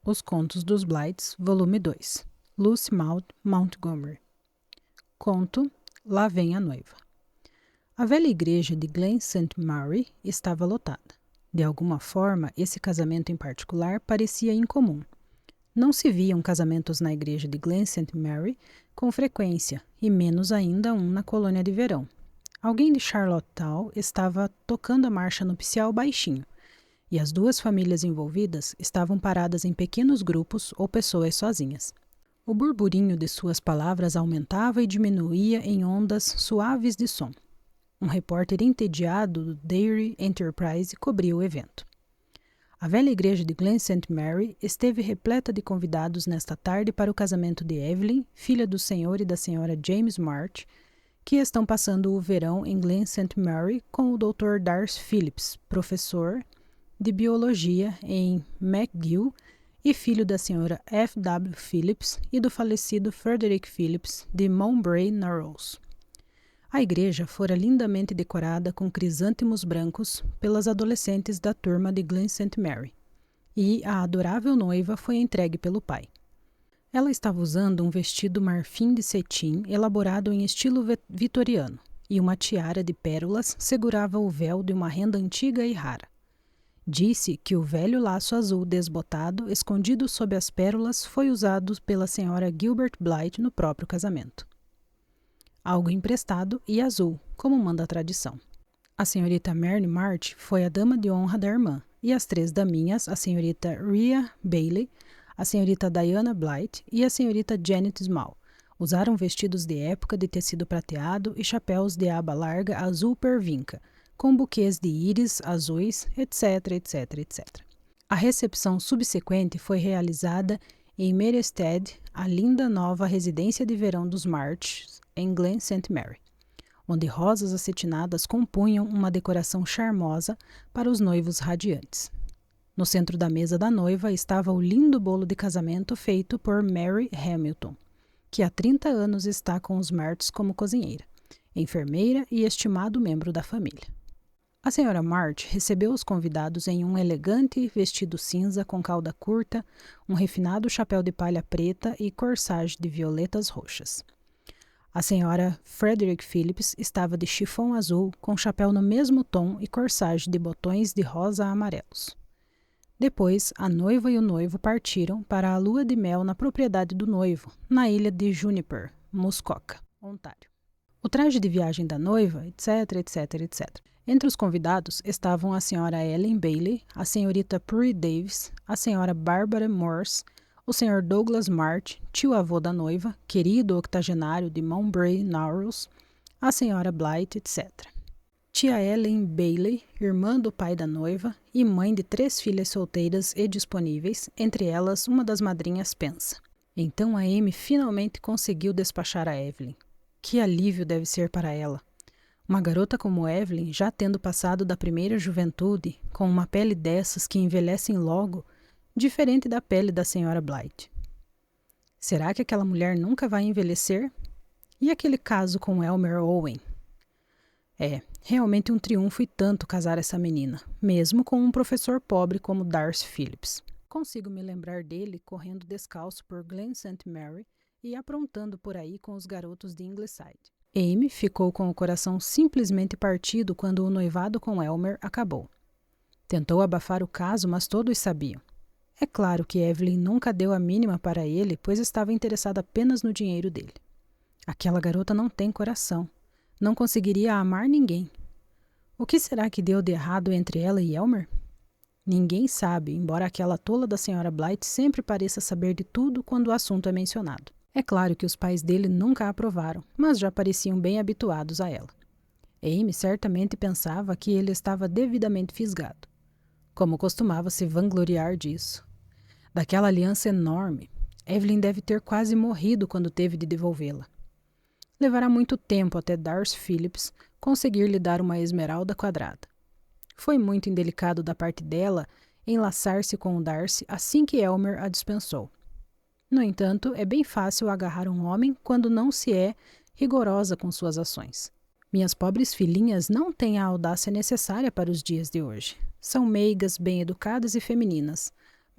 Os Contos dos Blights, volume 2, Lucy Maud Montgomery. Conto Lá Vem a Noiva. A velha igreja de Glen St. Mary estava lotada. De alguma forma, esse casamento em particular parecia incomum. Não se viam casamentos na igreja de Glen St. Mary com frequência, e menos ainda um na colônia de verão. Alguém de Charlottetown estava tocando a marcha nupcial baixinho, e as duas famílias envolvidas estavam paradas em pequenos grupos ou pessoas sozinhas. O burburinho de suas palavras aumentava e diminuía em ondas suaves de som. Um repórter entediado do Daily Enterprise cobria o evento. A velha igreja de Glen St. Mary esteve repleta de convidados nesta tarde para o casamento de Evelyn, filha do senhor e da senhora James March, que estão passando o verão em Glen St. Mary com o Dr. Darcy Phillips, professor de biologia em McGill e filho da senhora F. W. Phillips e do falecido Frederick Phillips de Mowbray Narrows. A igreja fora lindamente decorada com crisântemos brancos pelas adolescentes da turma de Glen St. Mary, e a adorável noiva foi entregue pelo pai. Ela estava usando um vestido marfim de cetim elaborado em estilo vitoriano, e uma tiara de pérolas segurava o véu de uma renda antiga e rara. Disse que o velho laço azul desbotado, escondido sob as pérolas, foi usado pela senhora Gilbert Blythe no próprio casamento. Algo emprestado e azul, como manda a tradição. A senhorita Mary March foi a dama de honra da irmã, e as três daminhas, a senhorita Rhea Bailey, a senhorita Diana Blythe e a senhorita Janet Small, usaram vestidos de época de tecido prateado e chapéus de aba larga azul pervinca, com buquês de íris azuis, etc, etc, etc. A recepção subsequente foi realizada em Merestead, a linda nova residência de verão dos Marches, em Glen St. Mary, onde rosas acetinadas compunham uma decoração charmosa para os noivos radiantes. No centro da mesa da noiva estava o lindo bolo de casamento feito por Mary Hamilton, que há 30 anos está com os Marches como cozinheira, enfermeira e estimado membro da família. A senhora March recebeu os convidados em um elegante vestido cinza com cauda curta, um refinado chapéu de palha preta e corsage de violetas roxas. A senhora Frederick Phillips estava de chiffon azul, com chapéu no mesmo tom e corsage de botões de rosa a amarelos. Depois, a noiva e o noivo partiram para a lua de mel na propriedade do noivo, na ilha de Juniper, Muskoka, Ontário. O traje de viagem da noiva, etc, etc, etc. Entre os convidados estavam a senhora Ellen Bailey, a senhorita Pruitt Davis, a senhora Barbara Morse, o senhor Douglas March, tio-avô da noiva, querido octogenário de Mowbray Narrows, a senhora Blythe, etc. Tia Ellen Bailey, irmã do pai da noiva e mãe de 3 filhas solteiras e disponíveis, entre elas uma das madrinhas Pensa. Então a Amy finalmente conseguiu despachar a Evelyn. Que alívio deve ser para ela! Uma garota como Evelyn, já tendo passado da primeira juventude, com uma pele dessas que envelhecem logo, diferente da pele da senhora Blythe. Será que aquela mulher nunca vai envelhecer? E aquele caso com Elmer Owen? É, realmente um triunfo e tanto casar essa menina, mesmo com um professor pobre como Darcy Phillips. Consigo me lembrar dele correndo descalço por Glen St. Mary e aprontando por aí com os garotos de Ingleside. Amy ficou com o coração simplesmente partido quando o noivado com Elmer acabou. Tentou abafar o caso, mas todos sabiam. É claro que Evelyn nunca deu a mínima para ele, pois estava interessada apenas no dinheiro dele. Aquela garota não tem coração. Não conseguiria amar ninguém. O que será que deu de errado entre ela e Elmer? Ninguém sabe, embora aquela tola da senhora Blythe sempre pareça saber de tudo quando o assunto é mencionado. É claro que os pais dele nunca a aprovaram, mas já pareciam bem habituados a ela. Amy certamente pensava que ele estava devidamente fisgado, como costumava se vangloriar disso. Daquela aliança enorme, Evelyn deve ter quase morrido quando teve de devolvê-la. Levará muito tempo até Darcy Phillips conseguir lhe dar uma esmeralda quadrada. Foi muito indelicado da parte dela enlaçar-se com o Darcy assim que Elmer a dispensou. No entanto, é bem fácil agarrar um homem quando não se é rigorosa com suas ações. Minhas pobres filhinhas não têm a audácia necessária para os dias de hoje. São meigas, bem educadas e femininas,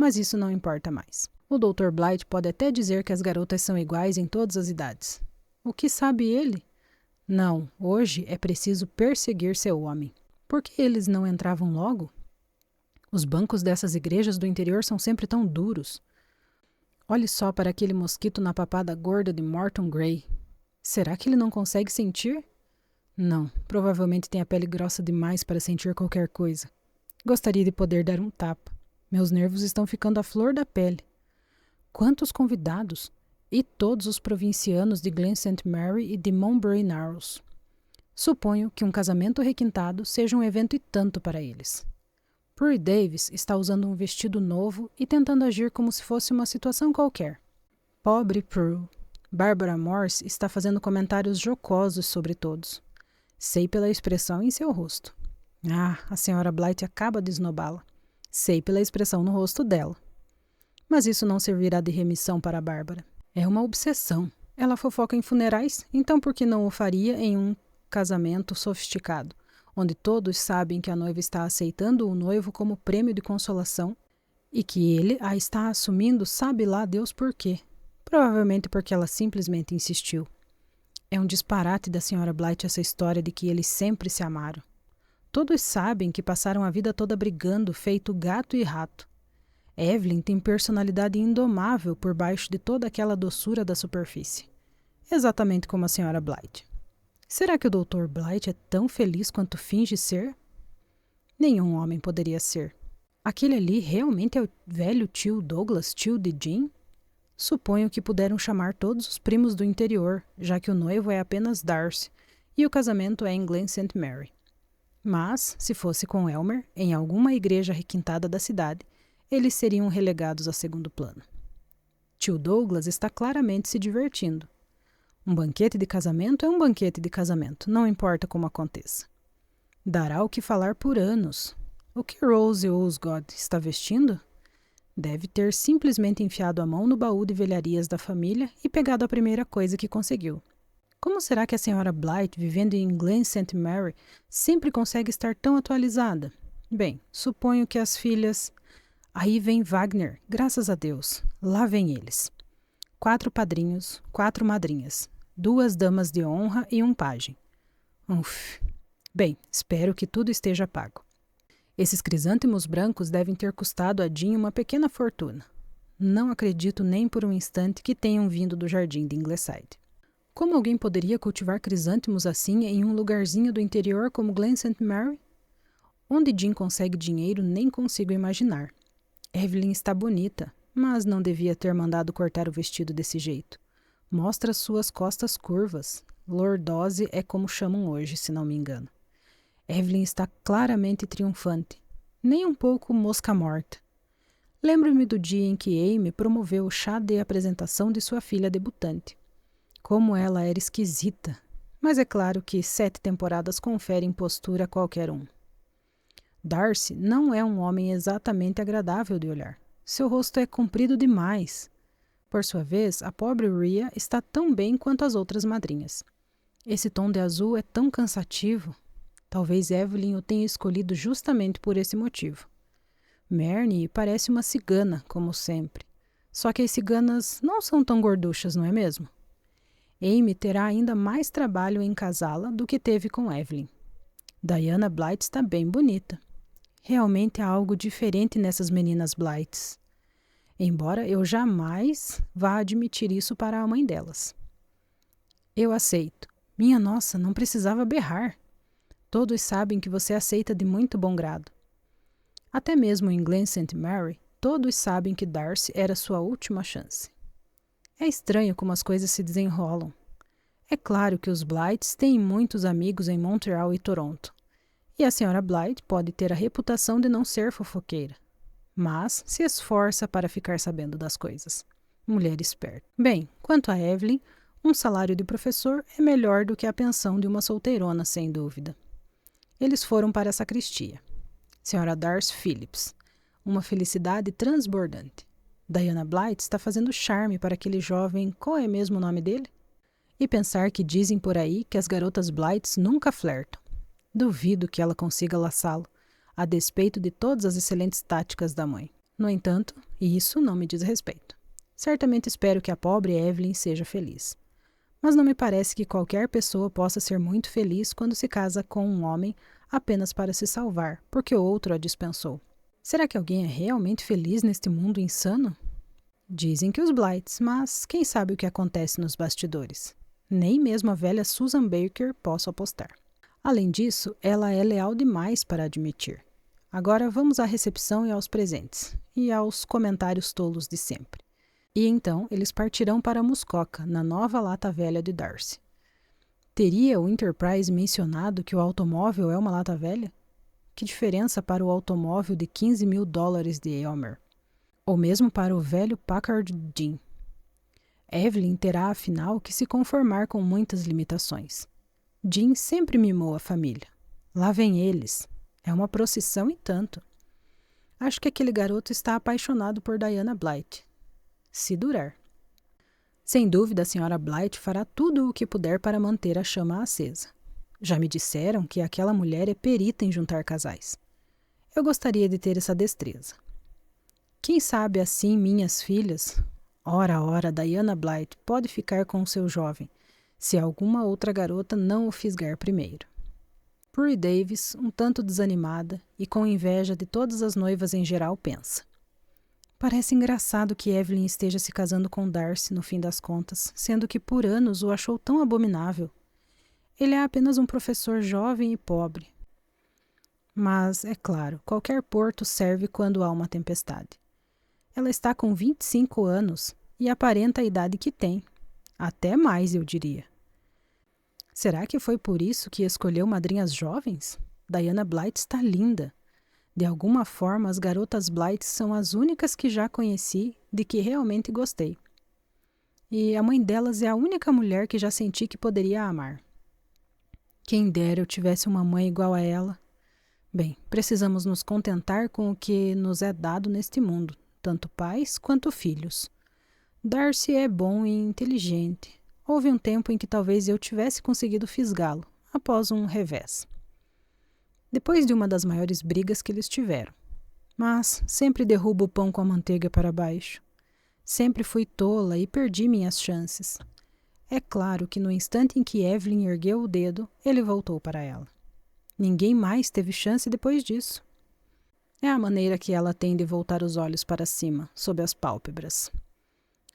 Mas isso não importa mais. O Dr. Blight pode até dizer que as garotas são iguais em todas as idades. O que sabe ele? Não, hoje é preciso perseguir seu homem. Por que eles não entravam logo? Os bancos dessas igrejas do interior são sempre tão duros. Olhe só para aquele mosquito na papada gorda de Morton Gray. Será que ele não consegue sentir? Não, provavelmente tem a pele grossa demais para sentir qualquer coisa. Gostaria de poder dar um tapa. Meus nervos estão ficando à flor da pele. Quantos convidados! E todos os provincianos de Glen St. Mary e de Monbury Narrows. Suponho que um casamento requintado seja um evento e tanto para eles. Prue Davis está usando um vestido novo e tentando agir como se fosse uma situação qualquer. Pobre Prue. Barbara Morse está fazendo comentários jocosos sobre todos. Sei pela expressão em seu rosto. Ah, a senhora Blight acaba de esnobá-la. Sei pela expressão no rosto dela. Mas isso não servirá de remissão para a Bárbara. É uma obsessão. Ela fofoca em funerais, então por que não o faria em um casamento sofisticado, onde todos sabem que a noiva está aceitando o noivo como prêmio de consolação e que ele a está assumindo sabe lá Deus por quê. Provavelmente porque ela simplesmente insistiu. É um disparate da senhora Blight essa história de que eles sempre se amaram. Todos sabem que passaram a vida toda brigando, feito gato e rato. Evelyn tem personalidade indomável por baixo de toda aquela doçura da superfície. Exatamente como a senhora Blight. Será que o Dr. Blight é tão feliz quanto finge ser? Nenhum homem poderia ser. Aquele ali realmente é o velho tio Douglas, tio de Jean? Suponho que puderam chamar todos os primos do interior, já que o noivo é apenas Darcy e o casamento é em Glen St. Mary. Mas, se fosse com Elmer, em alguma igreja requintada da cidade, eles seriam relegados a segundo plano. Tio Douglas está claramente se divertindo. Um banquete de casamento é um banquete de casamento, não importa como aconteça. Dará o que falar por anos. O que Rose Osgood está vestindo? Deve ter simplesmente enfiado a mão no baú de velharias da família e pegado a primeira coisa que conseguiu. Como será que a senhora Blight, vivendo em Glen St. Mary, sempre consegue estar tão atualizada? Bem, suponho que as filhas... Aí vem Wagner, graças a Deus. Lá vem eles. 4 padrinhos, 4 madrinhas, 2 damas de honra e um pajem. Uf. Bem, espero que tudo esteja pago. Esses crisântemos brancos devem ter custado a Jean uma pequena fortuna. Não acredito nem por um instante que tenham vindo do jardim de Ingleside. Como alguém poderia cultivar crisântemos assim em um lugarzinho do interior como Glen St. Mary? Onde Jean consegue dinheiro nem consigo imaginar. Evelyn está bonita, mas não devia ter mandado cortar o vestido desse jeito. Mostra suas costas curvas. Lordose é como chamam hoje, se não me engano. Evelyn está claramente triunfante. Nem um pouco mosca morta. Lembro-me do dia em que Amy promoveu o chá de apresentação de sua filha debutante. Como ela era esquisita. Mas é claro que 7 temporadas conferem postura a qualquer um. Darcy não é um homem exatamente agradável de olhar. Seu rosto é comprido demais. Por sua vez, a pobre Rhea está tão bem quanto as outras madrinhas. Esse tom de azul é tão cansativo. Talvez Evelyn o tenha escolhido justamente por esse motivo. Marnie parece uma cigana, como sempre. Só que as ciganas não são tão gorduchas, não é mesmo? Amy terá ainda mais trabalho em casá-la do que teve com Evelyn. Diana Blight está bem bonita. Realmente há algo diferente nessas meninas Blights. Embora eu jamais vá admitir isso para a mãe delas. Eu aceito. Minha nossa, não precisava berrar. Todos sabem que você aceita de muito bom grado. Até mesmo em Glen St. Mary, todos sabem que Darcy era sua última chance. É estranho como as coisas se desenrolam. É claro que os Blights têm muitos amigos em Montreal e Toronto. E a senhora Blight pode ter a reputação de não ser fofoqueira. Mas se esforça para ficar sabendo das coisas. Mulher esperta. Bem, quanto a Evelyn, um salário de professor é melhor do que a pensão de uma solteirona, sem dúvida. Eles foram para a sacristia. Senhora Darcy Phillips. Uma felicidade transbordante. Diana Blight está fazendo charme para aquele jovem... Qual é mesmo o nome dele? E pensar que dizem por aí que as garotas Blights nunca flertam. Duvido que ela consiga laçá-lo, a despeito de todas as excelentes táticas da mãe. No entanto, isso não me diz respeito. Certamente espero que a pobre Evelyn seja feliz. Mas não me parece que qualquer pessoa possa ser muito feliz quando se casa com um homem apenas para se salvar, porque o outro a dispensou. Será que alguém é realmente feliz neste mundo insano? Dizem que os Blights, mas quem sabe o que acontece nos bastidores? Nem mesmo a velha Susan Baker posso apostar. Além disso, ela é leal demais para admitir. Agora vamos à recepção e aos presentes, e aos comentários tolos de sempre. E então eles partirão para Muskoka, na nova lata velha de Darcy. Teria o Enterprise mencionado que o automóvel é uma lata velha? Que diferença para o automóvel de $15 mil de Elmer? Ou mesmo para o velho Packard Jean? Evelyn terá, afinal, que se conformar com muitas limitações. Jean sempre mimou a família. Lá vem eles. É uma procissão e tanto. Acho que aquele garoto está apaixonado por Diana Blythe. Se durar. Sem dúvida, a senhora Blythe fará tudo o que puder para manter a chama acesa. Já me disseram que aquela mulher é perita em juntar casais. Eu gostaria de ter essa destreza. Quem sabe assim minhas filhas... Ora, Diana Blythe pode ficar com o seu jovem, se alguma outra garota não o fisgar primeiro. Prury Davis, um tanto desanimada e com inveja de todas as noivas em geral, pensa. Parece engraçado que Evelyn esteja se casando com Darcy no fim das contas, sendo que por anos o achou tão abominável. Ele é apenas um professor jovem e pobre. Mas, é claro, qualquer porto serve quando há uma tempestade. Ela está com 25 anos e aparenta a idade que tem. Até mais, eu diria. Será que foi por isso que escolheu madrinhas jovens? Diana Blythe está linda. De alguma forma, as garotas Blythe são as únicas que já conheci de que realmente gostei. E a mãe delas é a única mulher que já senti que poderia amar. Quem dera eu tivesse uma mãe igual a ela. Bem, precisamos nos contentar com o que nos é dado neste mundo, tanto pais quanto filhos. Darcy é bom e inteligente. Houve um tempo em que talvez eu tivesse conseguido fisgá-lo, após um revés. Depois de uma das maiores brigas que eles tiveram. Mas sempre derrubo o pão com a manteiga para baixo. Sempre fui tola e perdi minhas chances. É claro que no instante em que Evelyn ergueu o dedo, ele voltou para ela. Ninguém mais teve chance depois disso. É a maneira que ela tem de voltar os olhos para cima, sob as pálpebras.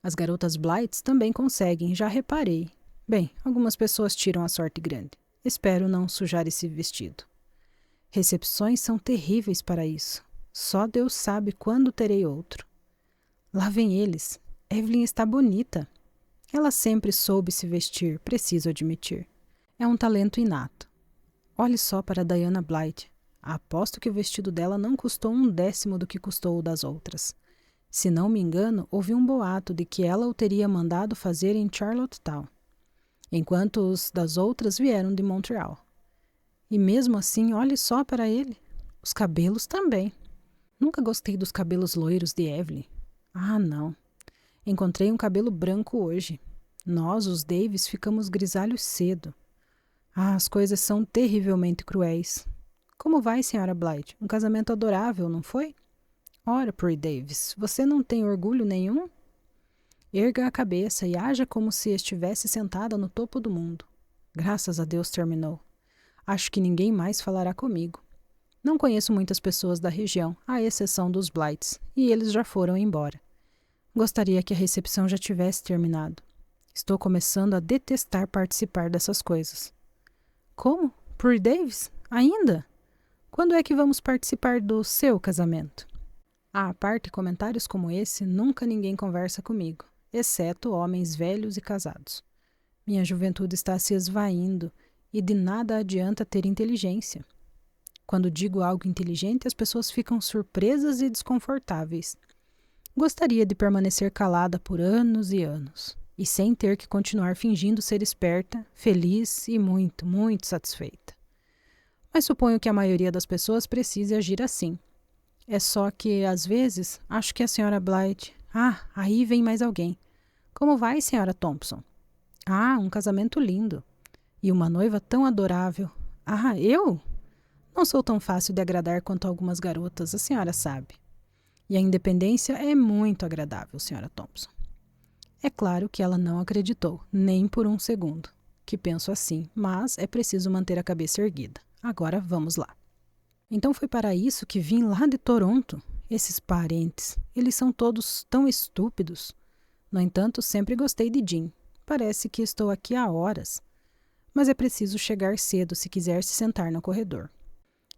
As garotas Blythe também conseguem, já reparei. Bem, algumas pessoas tiram a sorte grande. Espero não sujar esse vestido. Recepções são terríveis para isso. Só Deus sabe quando terei outro. Lá vem eles. Evelyn está bonita. Ela sempre soube se vestir, preciso admitir. É um talento inato. Olhe só para Diana Blythe. Aposto que o vestido dela não custou 1/10 do que custou o das outras. Se não me engano, houve um boato de que ela o teria mandado fazer em Charlottetown, enquanto os das outras vieram de Montreal. E mesmo assim, olhe só para ele. Os cabelos também. Nunca gostei dos cabelos loiros de Evelyn. Ah, não. Encontrei um cabelo branco hoje. Nós, os Davis, ficamos grisalhos cedo. Ah, as coisas são terrivelmente cruéis. Como vai, senhora Blythe? Um casamento adorável, não foi? Ora, Prury Davis, você não tem orgulho nenhum? Erga a cabeça e haja como se estivesse sentada no topo do mundo. Graças a Deus terminou. Acho que ninguém mais falará comigo. Não conheço muitas pessoas da região, à exceção dos Blights, e eles já foram embora. Gostaria que a recepção já tivesse terminado. Estou começando a detestar participar dessas coisas. Como? Prury Davis? Ainda? Quando é que vamos participar do seu casamento? À parte comentários como esse, nunca ninguém conversa comigo, exceto homens velhos e casados. Minha juventude está se esvaindo e de nada adianta ter inteligência. Quando digo algo inteligente, as pessoas ficam surpresas e desconfortáveis. Gostaria de permanecer calada por anos e anos, e sem ter que continuar fingindo ser esperta, feliz e muito, muito satisfeita. Mas suponho que a maioria das pessoas precise agir assim. É só que, às vezes, acho que a senhora Blythe... Ah, aí vem mais alguém. Como vai, senhora Thompson? Ah, um casamento lindo. E uma noiva tão adorável. Ah, eu? Não sou tão fácil de agradar quanto algumas garotas, a senhora sabe. E a independência é muito agradável, Sra. Thompson. É claro que ela não acreditou, nem por um segundo. Que penso assim, mas é preciso manter a cabeça erguida. Agora vamos lá. Então foi para isso que vim lá de Toronto. Esses parentes, eles são todos tão estúpidos. No entanto, sempre gostei de Jim. Parece que estou aqui há horas. Mas é preciso chegar cedo se quiser se sentar no corredor.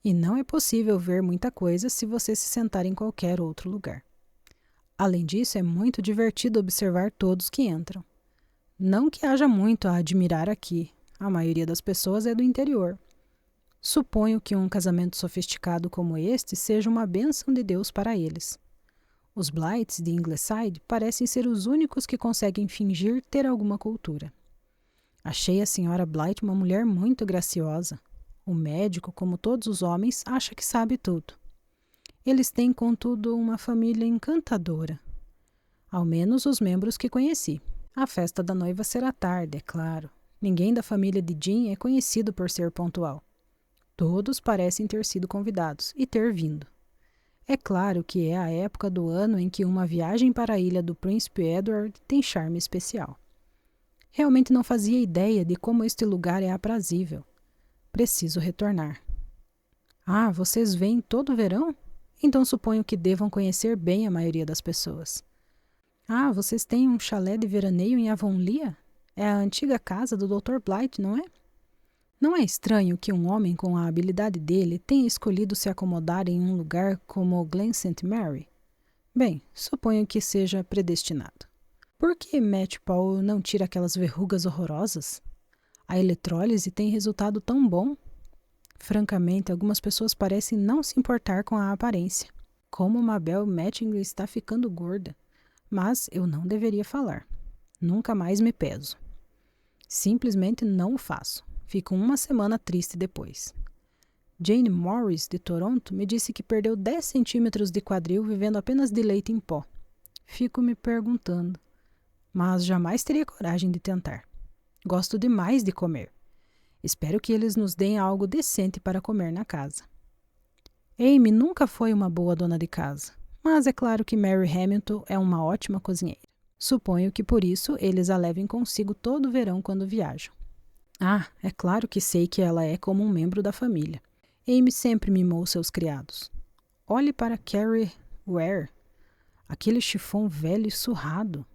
E não é possível ver muita coisa se você se sentar em qualquer outro lugar. Além disso, é muito divertido observar todos que entram. Não que haja muito a admirar aqui. A maioria das pessoas é do interior. Suponho que um casamento sofisticado como este seja uma bênção de Deus para eles. Os Blights de Ingleside parecem ser os únicos que conseguem fingir ter alguma cultura. Achei a Sra. Blight uma mulher muito graciosa. O médico, como todos os homens, acha que sabe tudo. Eles têm, contudo, uma família encantadora. Ao menos os membros que conheci. A festa da noiva será tarde, é claro. Ninguém da família de Jim é conhecido por ser pontual. Todos parecem ter sido convidados e ter vindo. É claro que é a época do ano em que uma viagem para a ilha do Príncipe Edward tem charme especial. Realmente não fazia ideia de como este lugar é aprazível. Preciso retornar. Ah, vocês vêm todo verão? Então suponho que devam conhecer bem a maioria das pessoas. Ah, vocês têm um chalé de veraneio em Avonlea? É a antiga casa do Dr. Blight, não é? Não é estranho que um homem com a habilidade dele tenha escolhido se acomodar em um lugar como Glen St. Mary? Bem, suponho que seja predestinado. Por que Matt Paul não tira aquelas verrugas horrorosas? A eletrólise tem resultado tão bom. Francamente, algumas pessoas parecem não se importar com a aparência. Como Mabel Mattingly está ficando gorda. Mas eu não deveria falar. Nunca mais me peso. Simplesmente não o faço. Fico uma semana triste depois. Jane Morris, de Toronto, me disse que perdeu 10 centímetros de quadril vivendo apenas de leite em pó. Fico me perguntando. Mas jamais teria coragem de tentar. Gosto demais de comer. Espero que eles nos deem algo decente para comer na casa. Amy nunca foi uma boa dona de casa, mas é claro que Mary Hamilton é uma ótima cozinheira. Suponho que por isso eles a levem consigo todo o verão quando viajam. Ah, é claro que sei que ela é como um membro da família. Amy sempre mimou seus criados. Olhe para Carrie Ware, aquele chifão velho e surrado.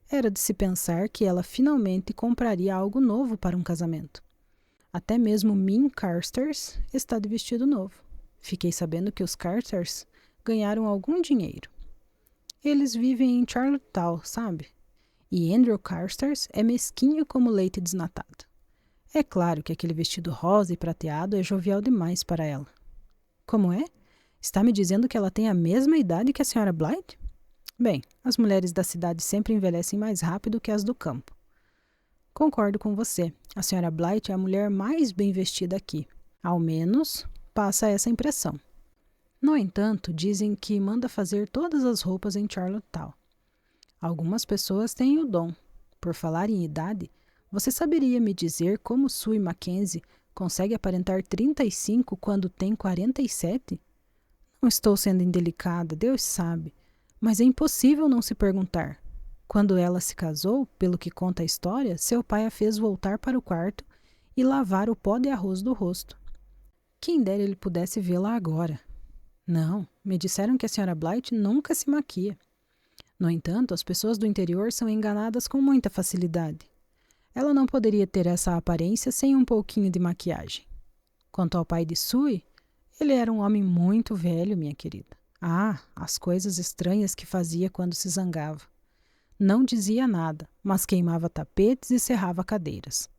Era de se pensar que ela finalmente compraria algo novo para um casamento. Até mesmo Min Carsters está de vestido novo. Fiquei sabendo que os Carsters ganharam algum dinheiro. Eles vivem em Charlottetown, sabe? E Andrew Carsters é mesquinho como leite desnatado. É claro que aquele vestido rosa e prateado é jovial demais para ela. Como é? Está me dizendo que ela tem a mesma idade que a Sra. Blight? Bem, as mulheres da cidade sempre envelhecem mais rápido que as do campo. Concordo com você. A Sra. Blight é a mulher mais bem vestida aqui. Ao menos, passa essa impressão. No entanto, dizem que manda fazer todas as roupas em Charlottetown. Algumas pessoas têm o dom. Por falar em idade, você saberia me dizer como Sue Mackenzie consegue aparentar 35 quando tem 47? Não estou sendo indelicada, Deus sabe. Mas é impossível não se perguntar. Quando ela se casou, pelo que conta a história, seu pai a fez voltar para o quarto e lavar o pó de arroz do rosto. Quem dera ele pudesse vê-la agora. Não, me disseram que a Sra. Blight nunca se maquia. No entanto, as pessoas do interior são enganadas com muita facilidade. Ela não poderia ter essa aparência sem um pouquinho de maquiagem. Quanto ao pai de Sue, ele era um homem muito velho, minha querida. Ah, as coisas estranhas que fazia quando se zangava. Não dizia nada, mas queimava tapetes e serrava cadeiras.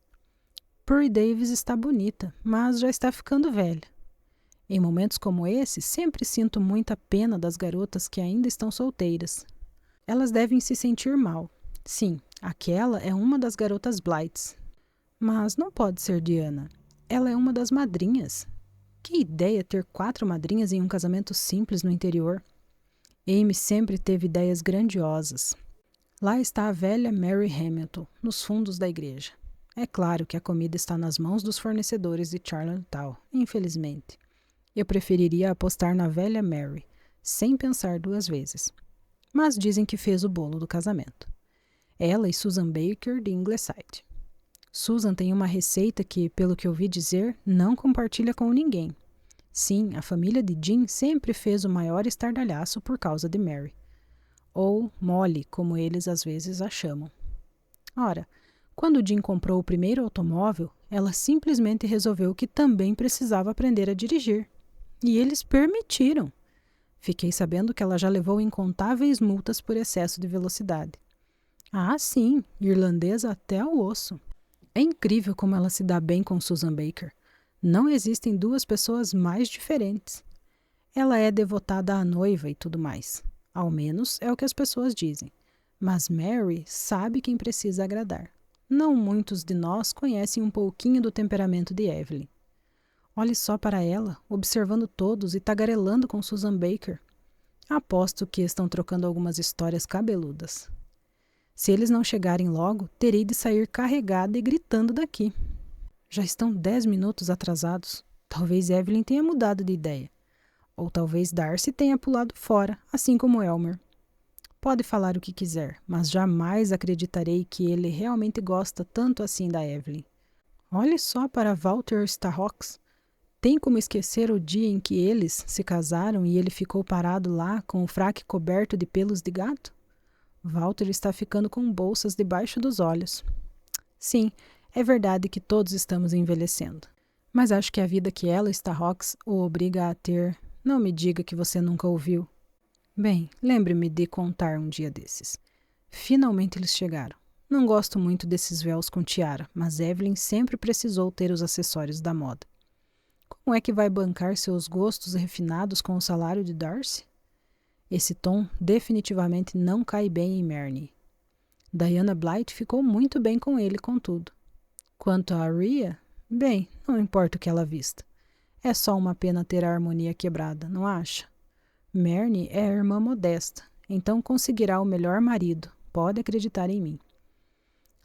Puri Davis está bonita, mas já está ficando velha. Em momentos como esse, sempre sinto muita pena das garotas que ainda estão solteiras. Elas devem se sentir mal. Sim, aquela é uma das garotas Blights. Mas não pode ser Diana. Ela é uma das madrinhas. Que ideia ter 4 madrinhas em um casamento simples no interior. Amy sempre teve ideias grandiosas. Lá está a velha Mary Hamilton, nos fundos da igreja. É claro que a comida está nas mãos dos fornecedores de Charlottetown, infelizmente. Eu preferiria apostar na velha Mary. sem pensar 2 vezes. Mas dizem que fez o bolo do casamento. Ela e Susan Baker de Ingleside. Susan tem uma receita que, pelo que ouvi dizer, não compartilha com ninguém. Sim, a família de Jim sempre fez o maior estardalhaço por causa de Mary. Ou Molly, como eles às vezes a chamam. Ora, quando Jim comprou o primeiro automóvel, ela simplesmente resolveu que também precisava aprender a dirigir. E eles permitiram. Fiquei sabendo que ela já levou incontáveis multas por excesso de velocidade. Ah, sim, irlandesa até o osso. É incrível como ela se dá bem com Susan Baker. Não existem 2 pessoas mais diferentes. Ela é devotada à noiva e tudo mais. Ao menos é o que as pessoas dizem. Mas Mary sabe quem precisa agradar. Não muitos de nós conhecem um pouquinho do temperamento de Evelyn. Olhe só para ela, observando todos e tagarelando com Susan Baker. Aposto que estão trocando algumas histórias cabeludas. Se eles não chegarem logo, terei de sair carregada e gritando daqui. Já estão 10 minutos atrasados. Talvez Evelyn tenha mudado de ideia. Ou talvez Darcy tenha pulado fora, assim como Elmer. Pode falar o que quiser, mas jamais acreditarei que ele realmente gosta tanto assim da Evelyn. Olhe só para Walter Starhawks. Tem como esquecer o dia em que eles se casaram e ele ficou parado lá com o fraque coberto de pelos de gato? Walter está ficando com bolsas debaixo dos olhos. Sim, é verdade que todos estamos envelhecendo. Mas acho que a vida que ela, Starhawks, o obriga a ter... Não me diga que você nunca ouviu. Bem, lembre-me de contar um dia desses. Finalmente eles chegaram. Não gosto muito desses véus com tiara, mas Evelyn sempre precisou ter os acessórios da moda. Como é que vai bancar seus gostos refinados com o salário de Darcy? Esse tom definitivamente não cai bem em Marnie. Diana Blythe ficou muito bem com ele, contudo. Quanto a Rhea, bem, não importa o que ela vista. É só uma pena ter a harmonia quebrada, não acha? Marnie é a irmã modesta, então conseguirá o melhor marido, pode acreditar em mim.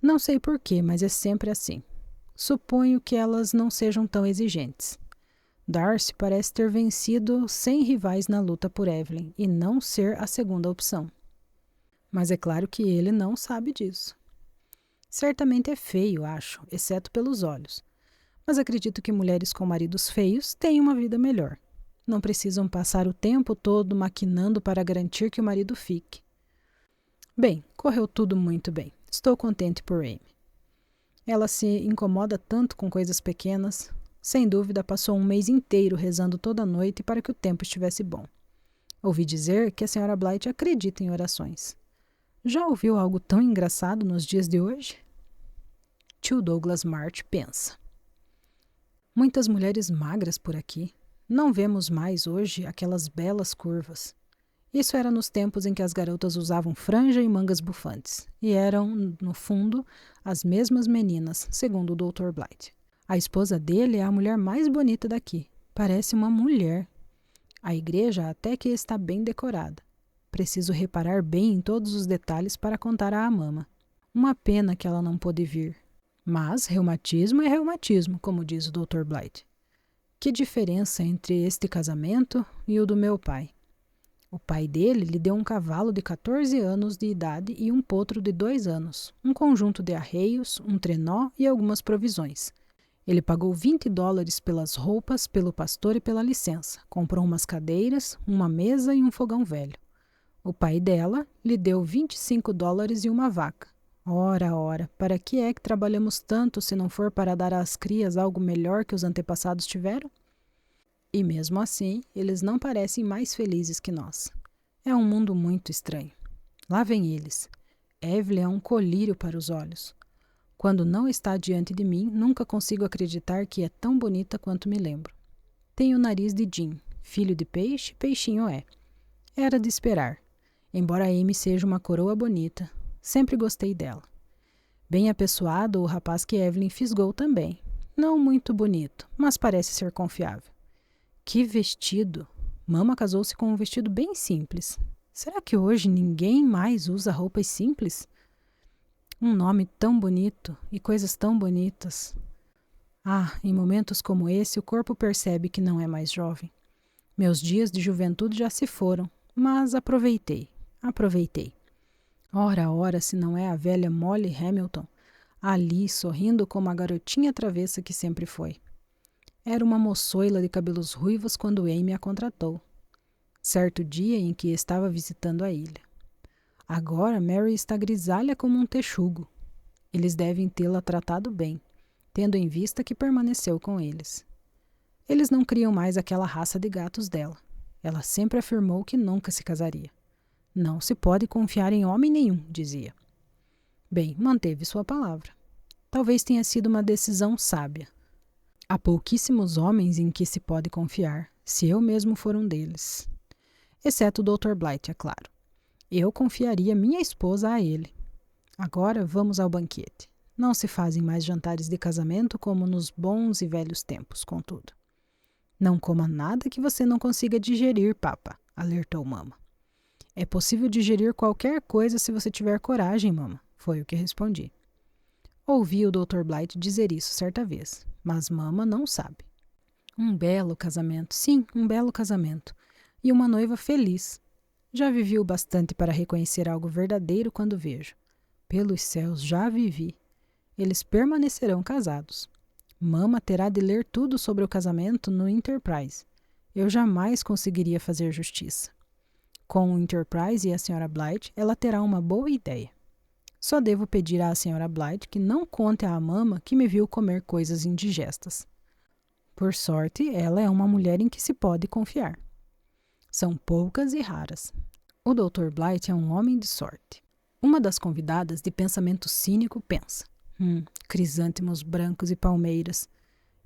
Não sei porquê, mas é sempre assim. Suponho que elas não sejam tão exigentes. Darcy parece ter vencido sem rivais na luta por Evelyn e não ser a segunda opção. Mas é claro que ele não sabe disso. Certamente é feio, acho, exceto pelos olhos. Mas acredito que mulheres com maridos feios têm uma vida melhor. Não precisam passar o tempo todo maquinando para garantir que o marido fique. Bem, correu tudo muito bem. Estou contente por Amy. Ela se incomoda tanto com coisas pequenas. Sem dúvida, passou um mês inteiro rezando toda noite para que o tempo estivesse bom. Ouvi dizer que a Sra. Blythe acredita em orações. Já ouviu algo tão engraçado nos dias de hoje? Tio Douglas March pensa. Muitas mulheres magras por aqui. Não vemos mais hoje aquelas belas curvas. Isso era nos tempos em que as garotas usavam franja e mangas bufantes, e eram, no fundo, as mesmas meninas, segundo o Dr. Blythe. A esposa dele é a mulher mais bonita daqui. Parece uma mulher. A igreja até que está bem decorada. Preciso reparar bem em todos os detalhes para contar à mama. Uma pena que ela não pôde vir. Mas reumatismo é reumatismo, como diz o Dr. Blythe. Que diferença entre este casamento e o do meu pai? O pai dele lhe deu um cavalo de 14 anos de idade e um potro de 2 anos, um conjunto de arreios, um trenó e algumas provisões. Ele pagou $20 pelas roupas, pelo pastor e pela licença. Comprou umas cadeiras, uma mesa e um fogão velho. O pai dela lhe deu $25 e uma vaca. Ora, para que é que trabalhamos tanto se não for para dar às crias algo melhor que os antepassados tiveram? E mesmo assim, eles não parecem mais felizes que nós. É um mundo muito estranho. Lá vem eles. Evelyn é um colírio para os olhos. Quando não está diante de mim, nunca consigo acreditar que é tão bonita quanto me lembro. Tem o nariz de Jim, filho de peixe, peixinho é. Era de esperar. Embora Amy seja uma coroa bonita, sempre gostei dela. Bem apessoado, o rapaz que Evelyn fisgou também. Não muito bonito, mas parece ser confiável. Que vestido! Mama casou-se com um vestido bem simples. Será que hoje ninguém mais usa roupas simples? Um nome tão bonito e coisas tão bonitas. Ah, em momentos como esse, o corpo percebe que não é mais jovem. Meus dias de juventude já se foram, mas aproveitei. Ora, se não é a velha Molly Hamilton, ali sorrindo como a garotinha travessa que sempre foi. Era uma moçoila de cabelos ruivos quando Amy a contratou, certo dia em que estava visitando a ilha. Agora Mary está grisalha como um texugo. Eles devem tê-la tratado bem, tendo em vista que permaneceu com eles. Eles não criam mais aquela raça de gatos dela. Ela sempre afirmou que nunca se casaria. Não se pode confiar em homem nenhum, dizia. Bem, manteve sua palavra. Talvez tenha sido uma decisão sábia. Há pouquíssimos homens em que se pode confiar, se eu mesmo for um deles. Exceto o Dr. Blight, é claro. Eu confiaria minha esposa a ele. Agora vamos ao banquete. Não se fazem mais jantares de casamento como nos bons e velhos tempos, contudo. Não coma nada que você não consiga digerir, papa, alertou Mama. É possível digerir qualquer coisa se você tiver coragem, Mama, foi o que respondi. Ouvi o Dr. Blight dizer isso certa vez, mas Mama não sabe. Um belo casamento, sim, um belo casamento. E uma noiva feliz. Já vivi o bastante para reconhecer algo verdadeiro quando vejo. Pelos céus, já vivi. Eles permanecerão casados. Mama terá de ler tudo sobre o casamento no Enterprise. Eu jamais conseguiria fazer justiça. Com o Enterprise e a Sra. Blight, ela terá uma boa ideia. Só devo pedir à Sra. Blight que não conte à Mama que me viu comer coisas indigestas. Por sorte, ela é uma mulher em que se pode confiar. São poucas e raras. O Dr. Blight é um homem de sorte. Uma das convidadas, de pensamento cínico, pensa. Crisântemos brancos e palmeiras.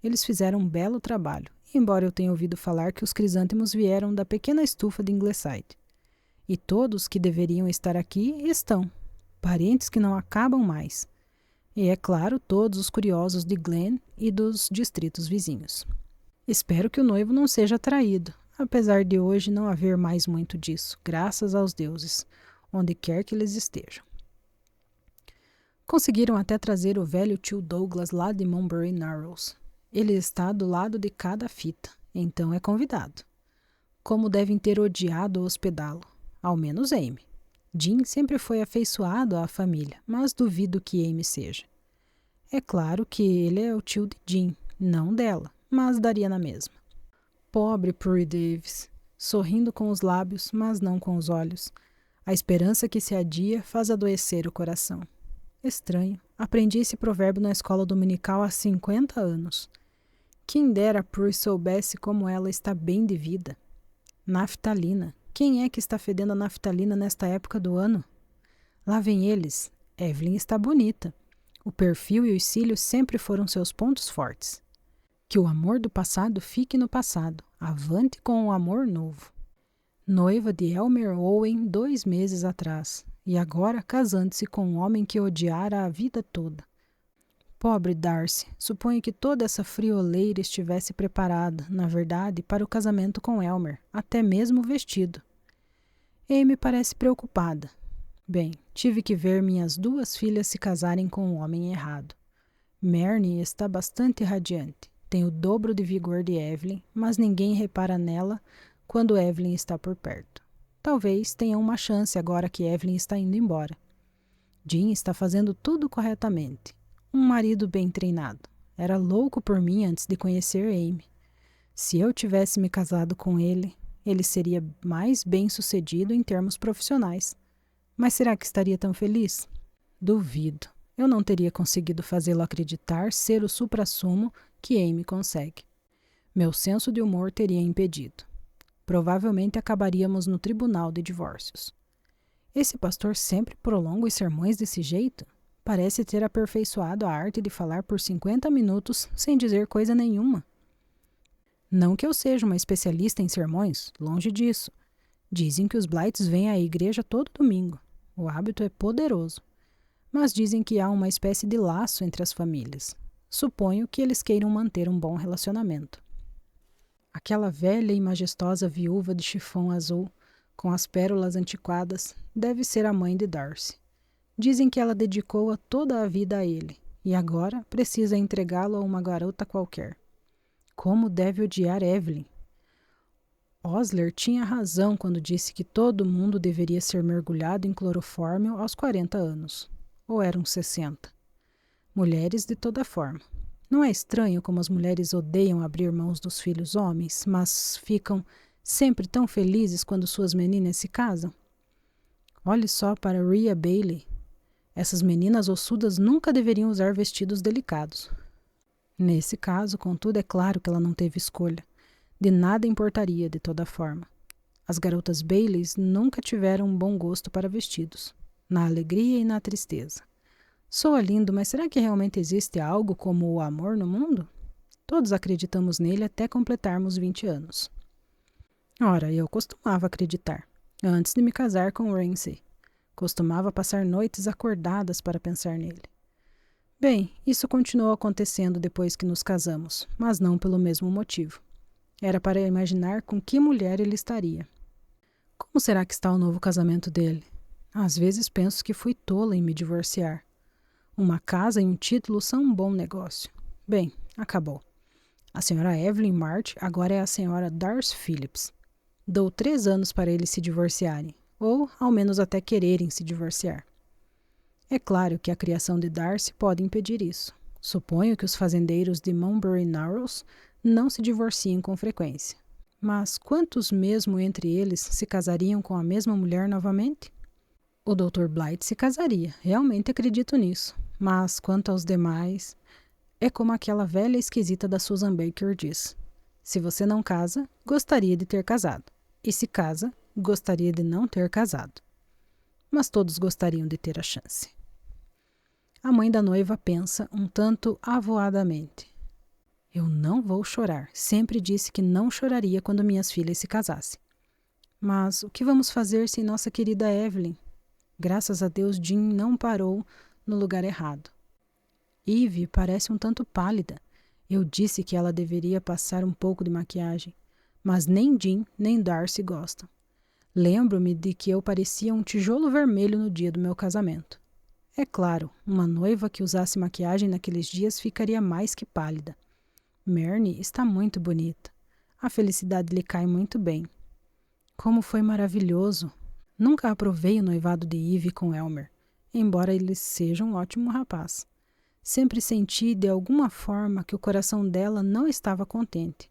Eles fizeram um belo trabalho, embora eu tenha ouvido falar que os crisântemos vieram da pequena estufa de Ingleside. E todos que deveriam estar aqui estão. Parentes que não acabam mais. E, é claro, todos os curiosos de Glen e dos distritos vizinhos. Espero que o noivo não seja traído, apesar de hoje não haver mais muito disso, graças aos deuses, onde quer que eles estejam. Conseguiram até trazer o velho tio Douglas lá de Mulberry Narrows. Ele está do lado de cada fita, então é convidado. Como devem ter odiado hospedá-lo, ao menos Amy. Jim sempre foi afeiçoado à família, mas duvido que Amy seja. É claro que ele é o tio de Jim, não dela, mas daria na mesma. Pobre Prury Davis, sorrindo com os lábios, mas não com os olhos. A esperança que se adia faz adoecer o coração. Estranho, aprendi esse provérbio na escola dominical há 50 anos. Quem dera Prury soubesse como ela está bem de vida. Naftalina. Quem é que está fedendo a naftalina nesta época do ano? Lá vem eles. Evelyn está bonita. O perfil e os cílios sempre foram seus pontos fortes. Que o amor do passado fique no passado. Avante com o amor novo. Noiva de Elmer Owen 2 meses atrás. E agora casando-se com um homem que odiara a vida toda. Pobre Darcy, suponho que toda essa frioleira estivesse preparada, na verdade, para o casamento com Elmer, até mesmo o vestido. Amy parece preocupada. Bem, tive que ver minhas 2 filhas se casarem com um homem errado. Marnie está bastante radiante, tem o dobro de vigor de Evelyn, mas ninguém repara nela quando Evelyn está por perto. Talvez tenha uma chance agora que Evelyn está indo embora. Jim está fazendo tudo corretamente. Um marido bem treinado. Era louco por mim antes de conhecer Amy. Se eu tivesse me casado com ele, ele seria mais bem-sucedido em termos profissionais. Mas será que estaria tão feliz? Duvido. Eu não teria conseguido fazê-lo acreditar ser o suprassumo que Amy consegue. Meu senso de humor teria impedido. Provavelmente acabaríamos no tribunal de divórcios. Esse pastor sempre prolonga os sermões desse jeito? Parece ter aperfeiçoado a arte de falar por 50 minutos sem dizer coisa nenhuma. Não que eu seja uma especialista em sermões, longe disso. Dizem que os Blights vêm à igreja todo domingo. O hábito é poderoso. Mas dizem que há uma espécie de laço entre as famílias. Suponho que eles queiram manter um bom relacionamento. Aquela velha e majestosa viúva de chifão azul, com as pérolas antiquadas, deve ser a mãe de Darcy. Dizem que ela dedicou-a toda a vida a ele, e agora precisa entregá-lo a uma garota qualquer. Como deve odiar Evelyn? Osler tinha razão quando disse que todo mundo deveria ser mergulhado em clorofórmio aos 40 anos. Ou eram 60. Mulheres de toda forma. Não é estranho como as mulheres odeiam abrir mãos dos filhos homens, mas ficam sempre tão felizes quando suas meninas se casam? Olhe só para Rhea Bailey. Essas meninas ossudas nunca deveriam usar vestidos delicados. Nesse caso, contudo, é claro que ela não teve escolha. De nada importaria, de toda forma. As garotas Baileys nunca tiveram um bom gosto para vestidos, na alegria e na tristeza. Soa lindo, mas será que realmente existe algo como o amor no mundo? Todos acreditamos nele até completarmos 20 anos. Ora, eu costumava acreditar, antes de me casar com Ramsay. Costumava passar noites acordadas para pensar nele. Bem, isso continuou acontecendo depois que nos casamos, mas não pelo mesmo motivo. Era para imaginar com que mulher ele estaria. Como será que está o novo casamento dele? Às vezes penso que fui tola em me divorciar. Uma casa e um título são um bom negócio. Bem, acabou. A senhora Evelyn March agora é a senhora Darcy Phillips. Dou 3 anos para eles se divorciarem, ou ao menos até quererem se divorciar. É claro que a criação de Darcy pode impedir isso. Suponho que os fazendeiros de Mulberry Narrows não se divorciem com frequência. Mas quantos mesmo entre eles se casariam com a mesma mulher novamente? O Dr. Blight se casaria, realmente acredito nisso. Mas quanto aos demais, é como aquela velha esquisita da Susan Baker diz. Se você não casa, gostaria de ter casado. E se casa, gostaria de não ter casado. Mas todos gostariam de ter a chance. A mãe da noiva pensa um tanto avoadamente. Eu não vou chorar. Sempre disse que não choraria quando minhas filhas se casassem. Mas o que vamos fazer sem nossa querida Evelyn? Graças a Deus, Jean não parou no lugar errado. Eve parece um tanto pálida. Eu disse que ela deveria passar um pouco de maquiagem. Mas nem Jean nem Darcy gostam. Lembro-me de que eu parecia um tijolo vermelho no dia do meu casamento. É claro, uma noiva que usasse maquiagem naqueles dias ficaria mais que pálida. Mary está muito bonita. A felicidade lhe cai muito bem. Como foi maravilhoso! Nunca aprovei o noivado de Eve com Elmer, embora ele seja um ótimo rapaz. Sempre senti de alguma forma que o coração dela não estava contente.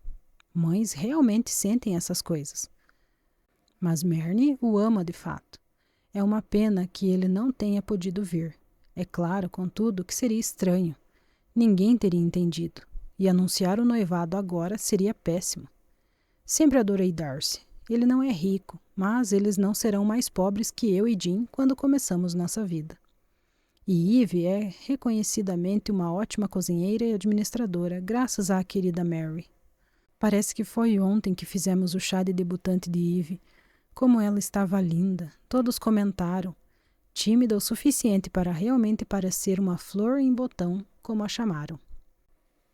Mães realmente sentem essas coisas. Mas Mary o ama de fato. É uma pena que ele não tenha podido vir. É claro, contudo, que seria estranho. Ninguém teria entendido. E anunciar o noivado agora seria péssimo. Sempre adorei Darcy. Ele não é rico, mas eles não serão mais pobres que eu e Jean quando começamos nossa vida. E Eve é reconhecidamente uma ótima cozinheira e administradora, graças à querida Mary. Parece que foi ontem que fizemos o chá de debutante de Eve. Como ela estava linda, todos comentaram. Tímida o suficiente para realmente parecer uma flor em botão, como a chamaram.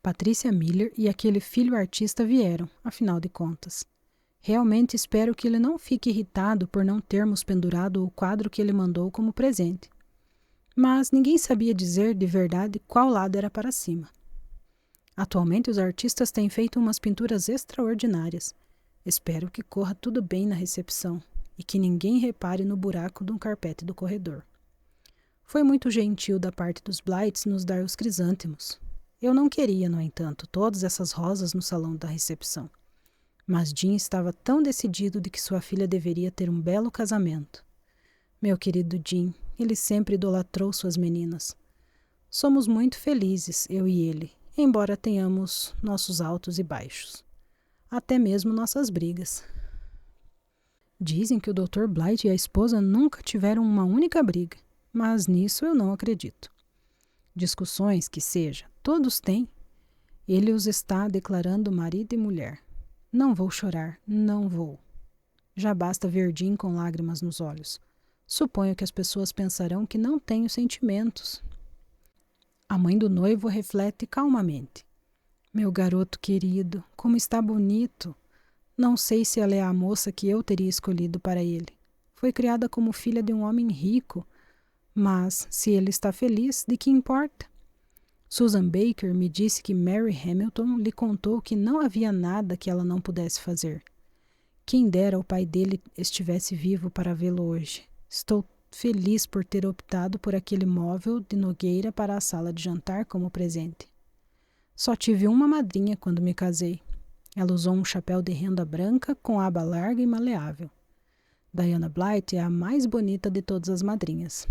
Patrícia Miller e aquele filho artista vieram, afinal de contas. Realmente espero que ele não fique irritado por não termos pendurado o quadro que ele mandou como presente. Mas ninguém sabia dizer de verdade qual lado era para cima. Atualmente os artistas têm feito umas pinturas extraordinárias. Espero que corra tudo bem na recepção e que ninguém repare no buraco do carpete do corredor. Foi muito gentil da parte dos Blights nos dar os crisântemos. Eu não queria, no entanto, todas essas rosas no salão da recepção. Mas Jean estava tão decidido de que sua filha deveria ter um belo casamento. Meu querido Jean, ele sempre idolatrou suas meninas. Somos muito felizes, eu e ele, embora tenhamos nossos altos e baixos. Até mesmo nossas brigas. Dizem que o Dr. Blight e a esposa nunca tiveram uma única briga, mas nisso eu não acredito. Discussões, que seja, todos têm. Ele os está declarando marido e mulher. Não vou chorar, não vou. Já basta ver Jean com lágrimas nos olhos. Suponho que as pessoas pensarão que não tenho sentimentos. A mãe do noivo reflete calmamente. Meu garoto querido, como está bonito. Não sei se ela é a moça que eu teria escolhido para ele. Foi criada como filha de um homem rico. Mas, se ele está feliz, de que importa? Susan Baker me disse que Mary Hamilton lhe contou que não havia nada que ela não pudesse fazer. Quem dera o pai dele estivesse vivo para vê-lo hoje. Estou feliz por ter optado por aquele móvel de nogueira para a sala de jantar como presente. Só tive uma madrinha quando me casei. Ela usou um chapéu de renda branca com aba larga e maleável. Diana Blythe é a mais bonita de todas as madrinhas.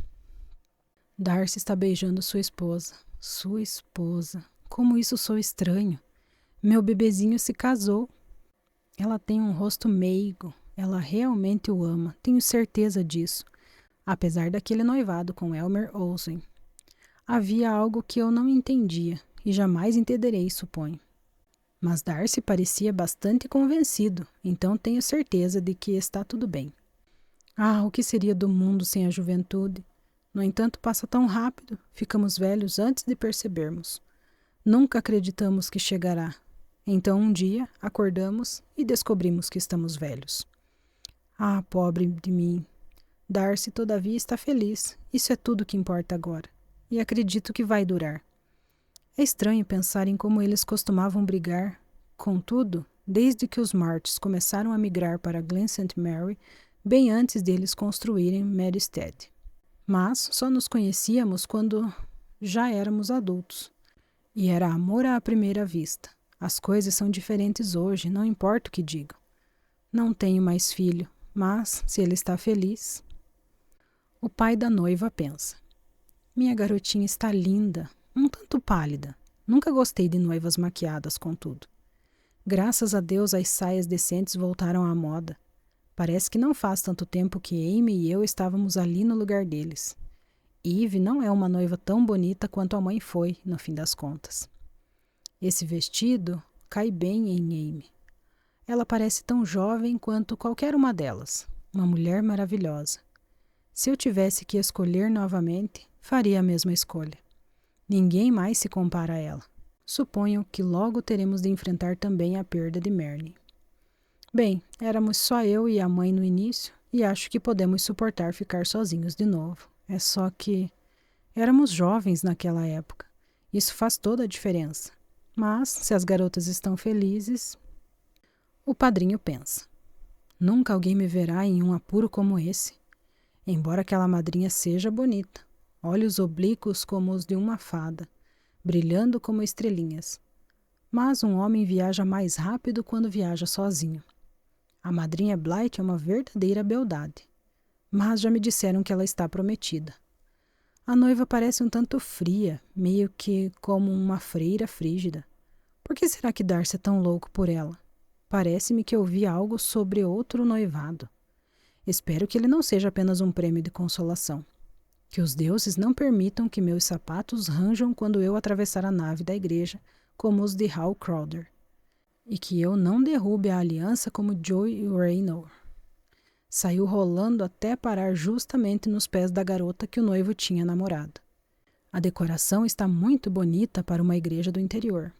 Darcy está beijando sua esposa. Sua esposa. Como isso sou estranho. Meu bebezinho se casou. Ela tem um rosto meigo. Ela realmente o ama. Tenho certeza disso. Apesar daquele noivado com Elmer Olsen. Havia algo que eu não entendia. E jamais entenderei, suponho. Mas Darcy parecia bastante convencido. Então tenho certeza de que está tudo bem. Ah, o que seria do mundo sem a juventude? No entanto, passa tão rápido. Ficamos velhos antes de percebermos. Nunca acreditamos que chegará. Então, um dia, acordamos e descobrimos que estamos velhos. Ah, pobre de mim. Darcy, todavia, está feliz. Isso é tudo que importa agora. E acredito que vai durar. É estranho pensar em como eles costumavam brigar. Contudo, desde que os Marts começaram a migrar para Glen St. Mary, bem antes deles construírem Madstead. Mas só nos conhecíamos quando já éramos adultos. E era amor à primeira vista. As coisas são diferentes hoje, não importa o que digam. Não tenho mais filho, mas, se ele está feliz... O pai da noiva pensa. Minha garotinha está linda, um tanto pálida. Nunca gostei de noivas maquiadas, contudo. Graças a Deus as saias decentes voltaram à moda. Parece que não faz tanto tempo que Amy e eu estávamos ali no lugar deles. Eve não é uma noiva tão bonita quanto a mãe foi, no fim das contas. Esse vestido cai bem em Amy. Ela parece tão jovem quanto qualquer uma delas, uma mulher maravilhosa. Se eu tivesse que escolher novamente, faria a mesma escolha. Ninguém mais se compara a ela. Suponho que logo teremos de enfrentar também a perda de Marnie. Bem, éramos só eu e a mãe no início, e acho que podemos suportar ficar sozinhos de novo. É só que éramos jovens naquela época. Isso faz toda a diferença. Mas, se as garotas estão felizes... O padrinho pensa. Nunca alguém me verá em um apuro como esse. Embora aquela madrinha seja bonita. Olhos oblíquos como os de uma fada, brilhando como estrelinhas. Mas um homem viaja mais rápido quando viaja sozinho. A madrinha Blythe é uma verdadeira beldade. Mas já me disseram que ela está prometida. A noiva parece um tanto fria, meio que como uma freira frígida. Por que será que Darcy é tão louco por ela? Parece-me que ouvi algo sobre outro noivado. Espero que ele não seja apenas um prêmio de consolação. Que os deuses não permitam que meus sapatos ranjam quando eu atravessar a nave da igreja, como os de Hal Crowder. E que eu não derrube a aliança como Joy Raynor. Saiu rolando até parar justamente nos pés da garota que o noivo tinha namorado. A decoração está muito bonita para uma igreja do interior.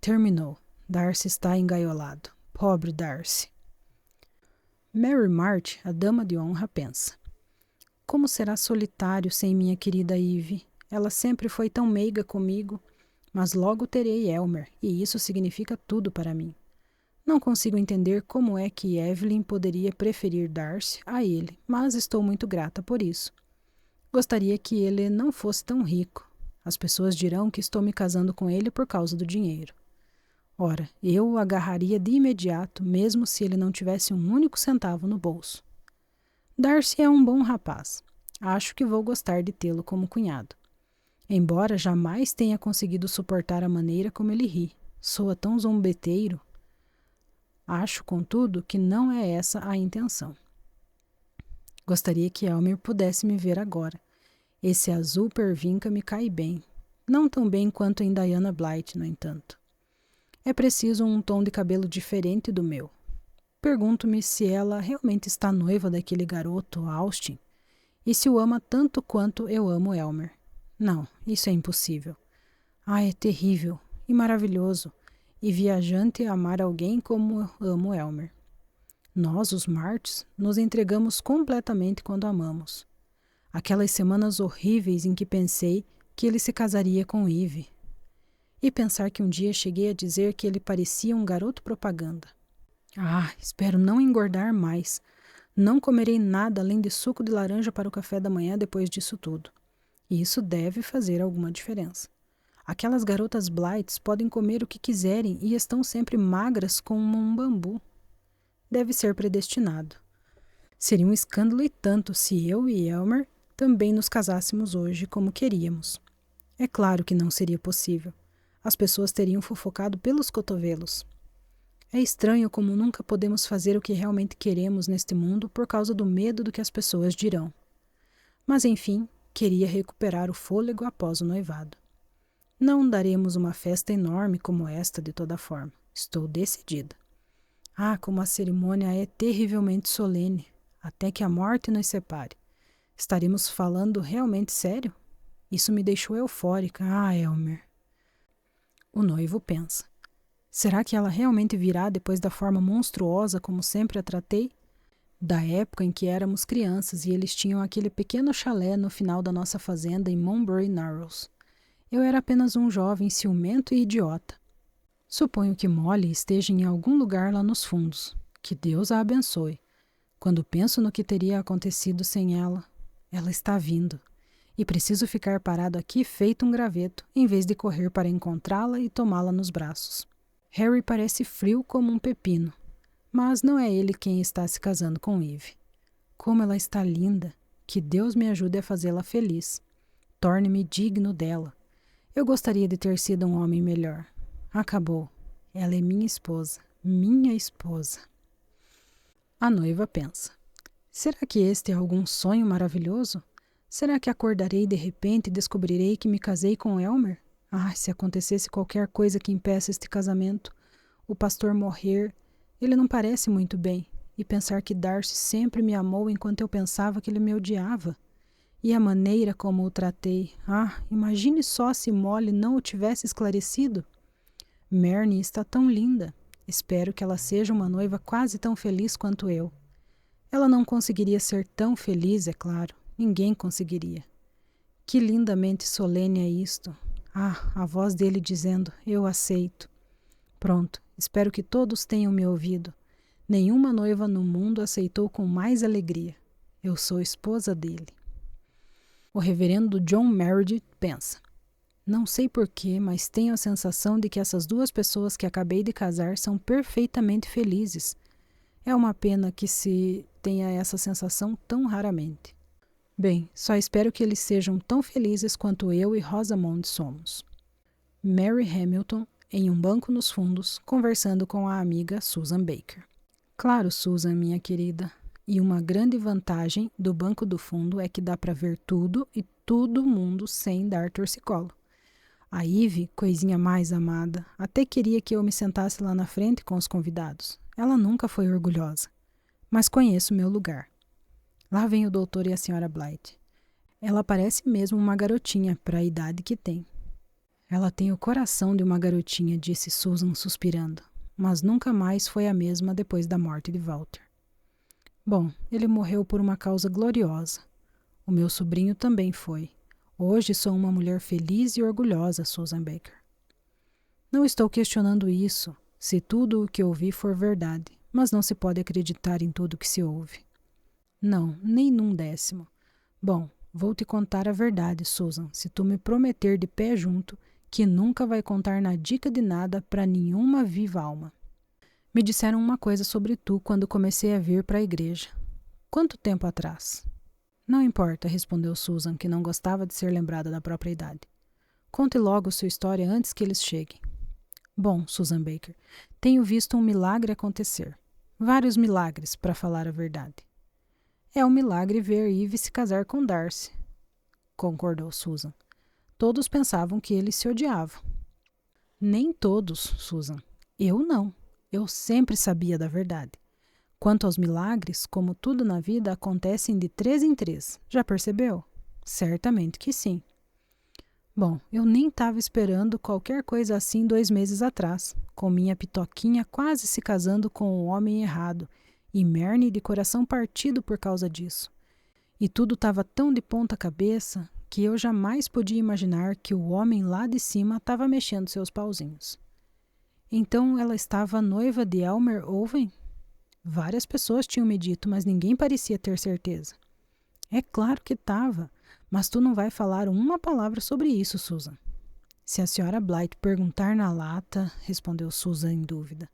Terminou. Darcy está engaiolado. Pobre Darcy. Mary Mart, a dama de honra, pensa. Como será solitário sem minha querida Eve? Ela sempre foi tão meiga comigo, mas logo terei Elmer, e isso significa tudo para mim. Não consigo entender como é que Evelyn poderia preferir Darcy a ele, mas estou muito grata por isso. Gostaria que ele não fosse tão rico. As pessoas dirão que estou me casando com ele por causa do dinheiro. Ora, eu o agarraria de imediato, mesmo se ele não tivesse um único centavo no bolso. Darcy é um bom rapaz. Acho que vou gostar de tê-lo como cunhado. Embora jamais tenha conseguido suportar a maneira como ele ri. Soa tão zombeteiro. Acho, contudo, que não é essa a intenção. Gostaria que Elmer pudesse me ver agora. Esse azul pervinca me cai bem. Não tão bem quanto em Diana Blythe, no entanto. É preciso um tom de cabelo diferente do meu. Pergunto-me se ela realmente está noiva daquele garoto, Austin, e se o ama tanto quanto eu amo Elmer. Não, isso é impossível. Ah, é terrível e maravilhoso, e viajante amar alguém como amo Elmer. Nós, os Marts, nos entregamos completamente quando amamos. Aquelas semanas horríveis em que pensei que ele se casaria com Eve. E pensar que um dia cheguei a dizer que ele parecia um garoto propaganda. Espero não engordar mais. Não comerei nada além de suco de laranja para o café da manhã depois disso tudo. E isso deve fazer alguma diferença. Aquelas garotas Blights podem comer o que quiserem e estão sempre magras como um bambu. Deve ser predestinado. Seria um escândalo e tanto se eu e Elmer também nos casássemos hoje como queríamos. É claro que não seria possível. As pessoas teriam fofocado pelos cotovelos. É estranho como nunca podemos fazer o que realmente queremos neste mundo por causa do medo do que as pessoas dirão. Mas enfim, queria recuperar o fôlego após o noivado. Não daremos uma festa enorme como esta de toda forma. Estou decidida. Como a cerimônia é terrivelmente solene, até que a morte nos separe. Estaremos falando realmente sério? Isso me deixou eufórica. Elmer. O noivo pensa. Será que ela realmente virá depois da forma monstruosa como sempre a tratei? Da época em que éramos crianças e eles tinham aquele pequeno chalé no final da nossa fazenda em Mulberry Narrows. Eu era apenas um jovem ciumento e idiota. Suponho que Molly esteja em algum lugar lá nos fundos. Que Deus a abençoe. Quando penso no que teria acontecido sem ela, ela está vindo. E preciso ficar parado aqui feito um graveto, em vez de correr para encontrá-la e tomá-la nos braços. Harry parece frio como um pepino, mas não é ele quem está se casando com Eve. Como ela está linda! Que Deus me ajude a fazê-la feliz. Torne-me digno dela. Eu gostaria de ter sido um homem melhor. Acabou. Ela é minha esposa. Minha esposa. A noiva pensa. Será que este é algum sonho maravilhoso? Será que acordarei de repente e descobrirei que me casei com Elmer? Se acontecesse qualquer coisa que impeça este casamento, o pastor morrer, ele não parece muito bem, e pensar que Darcy sempre me amou enquanto eu pensava que ele me odiava. E a maneira como o tratei, imagine só se Molly não o tivesse esclarecido. Marnie está tão linda, espero que ela seja uma noiva quase tão feliz quanto eu. Ela não conseguiria ser tão feliz, é claro, ninguém conseguiria. Que lindamente solene é isto. A voz dele dizendo, eu aceito. Pronto, espero que todos tenham me ouvido. Nenhuma noiva no mundo aceitou com mais alegria. Eu sou esposa dele. O reverendo John Meredith pensa. Não sei porquê, mas tenho a sensação de que essas duas pessoas que acabei de casar são perfeitamente felizes. É uma pena que se tenha essa sensação tão raramente. Bem, só espero que eles sejam tão felizes quanto eu e Rosamond somos. Mary Hamilton, em um banco nos fundos, conversando com a amiga Susan Baker. Claro, Susan, minha querida. E uma grande vantagem do banco do fundo é que dá para ver tudo e todo mundo sem dar torcicolo. A Ivy, coisinha mais amada, até queria que eu me sentasse lá na frente com os convidados. Ela nunca foi orgulhosa. Mas conheço meu lugar. Lá vem o doutor e a senhora Blight. Ela parece mesmo uma garotinha para a idade que tem. Ela tem o coração de uma garotinha, disse Susan suspirando, mas nunca mais foi a mesma depois da morte de Walter. Bom, ele morreu por uma causa gloriosa. O meu sobrinho também foi. Hoje sou uma mulher feliz e orgulhosa, Susan Baker. Não estou questionando isso, se tudo o que ouvi for verdade, mas não se pode acreditar em tudo que se ouve. Não, nem num décimo. Bom, vou te contar a verdade, Susan, se tu me prometer de pé junto que nunca vai contar na dica de nada para nenhuma viva alma. Me disseram uma coisa sobre tu quando comecei a vir para a igreja. Quanto tempo atrás? Não importa, respondeu Susan, que não gostava de ser lembrada da própria idade. Conte logo sua história antes que eles cheguem. Bom, Susan Baker, tenho visto um milagre acontecer. Vários milagres, para falar a verdade. É um milagre ver Eve se casar com Darcy, concordou Susan. Todos pensavam que eles se odiavam. Nem todos, Susan. Eu não. Eu sempre sabia da verdade. Quanto aos milagres, como tudo na vida, acontecem de 3 em 3. Já percebeu? Certamente que sim. Bom, eu nem estava esperando qualquer coisa assim 2 meses atrás, com minha pitoquinha quase se casando com o homem errado e Marnie de coração partido por causa disso. E tudo estava tão de ponta cabeça que eu jamais podia imaginar que o homem lá de cima estava mexendo seus pauzinhos. Então ela estava noiva de Elmer Owen? Várias pessoas tinham me dito, mas ninguém parecia ter certeza. É claro que estava, mas tu não vai falar uma palavra sobre isso, Susan. Se a senhora Blythe perguntar na lata, respondeu Susan em dúvida.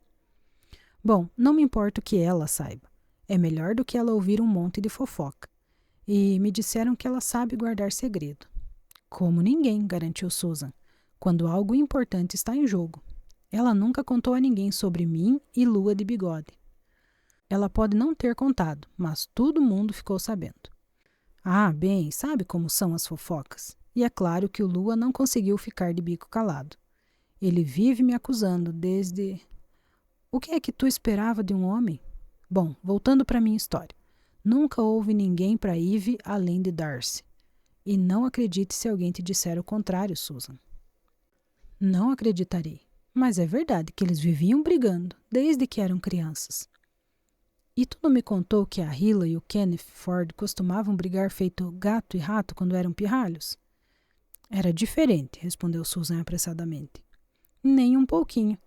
Bom, não me importa o que ela saiba. É melhor do que ela ouvir um monte de fofoca. E me disseram que ela sabe guardar segredo. Como ninguém, garantiu Susan, quando algo importante está em jogo. Ela nunca contou a ninguém sobre mim e Lua de Bigode. Ela pode não ter contado, mas todo mundo ficou sabendo. Ah, bem, sabe como são as fofocas? E é claro que o Lua não conseguiu ficar de bico calado. Ele vive me acusando desde... O que é que tu esperava de um homem? Bom, voltando para minha história. Nunca houve ninguém para Eve além de Darcy. E não acredite se alguém te disser o contrário, Susan. Não acreditarei. Mas é verdade que eles viviam brigando, desde que eram crianças. E tu não me contou que a Hila e o Kenneth Ford costumavam brigar feito gato e rato quando eram pirralhos? Era diferente, respondeu Susan apressadamente. Nem um pouquinho.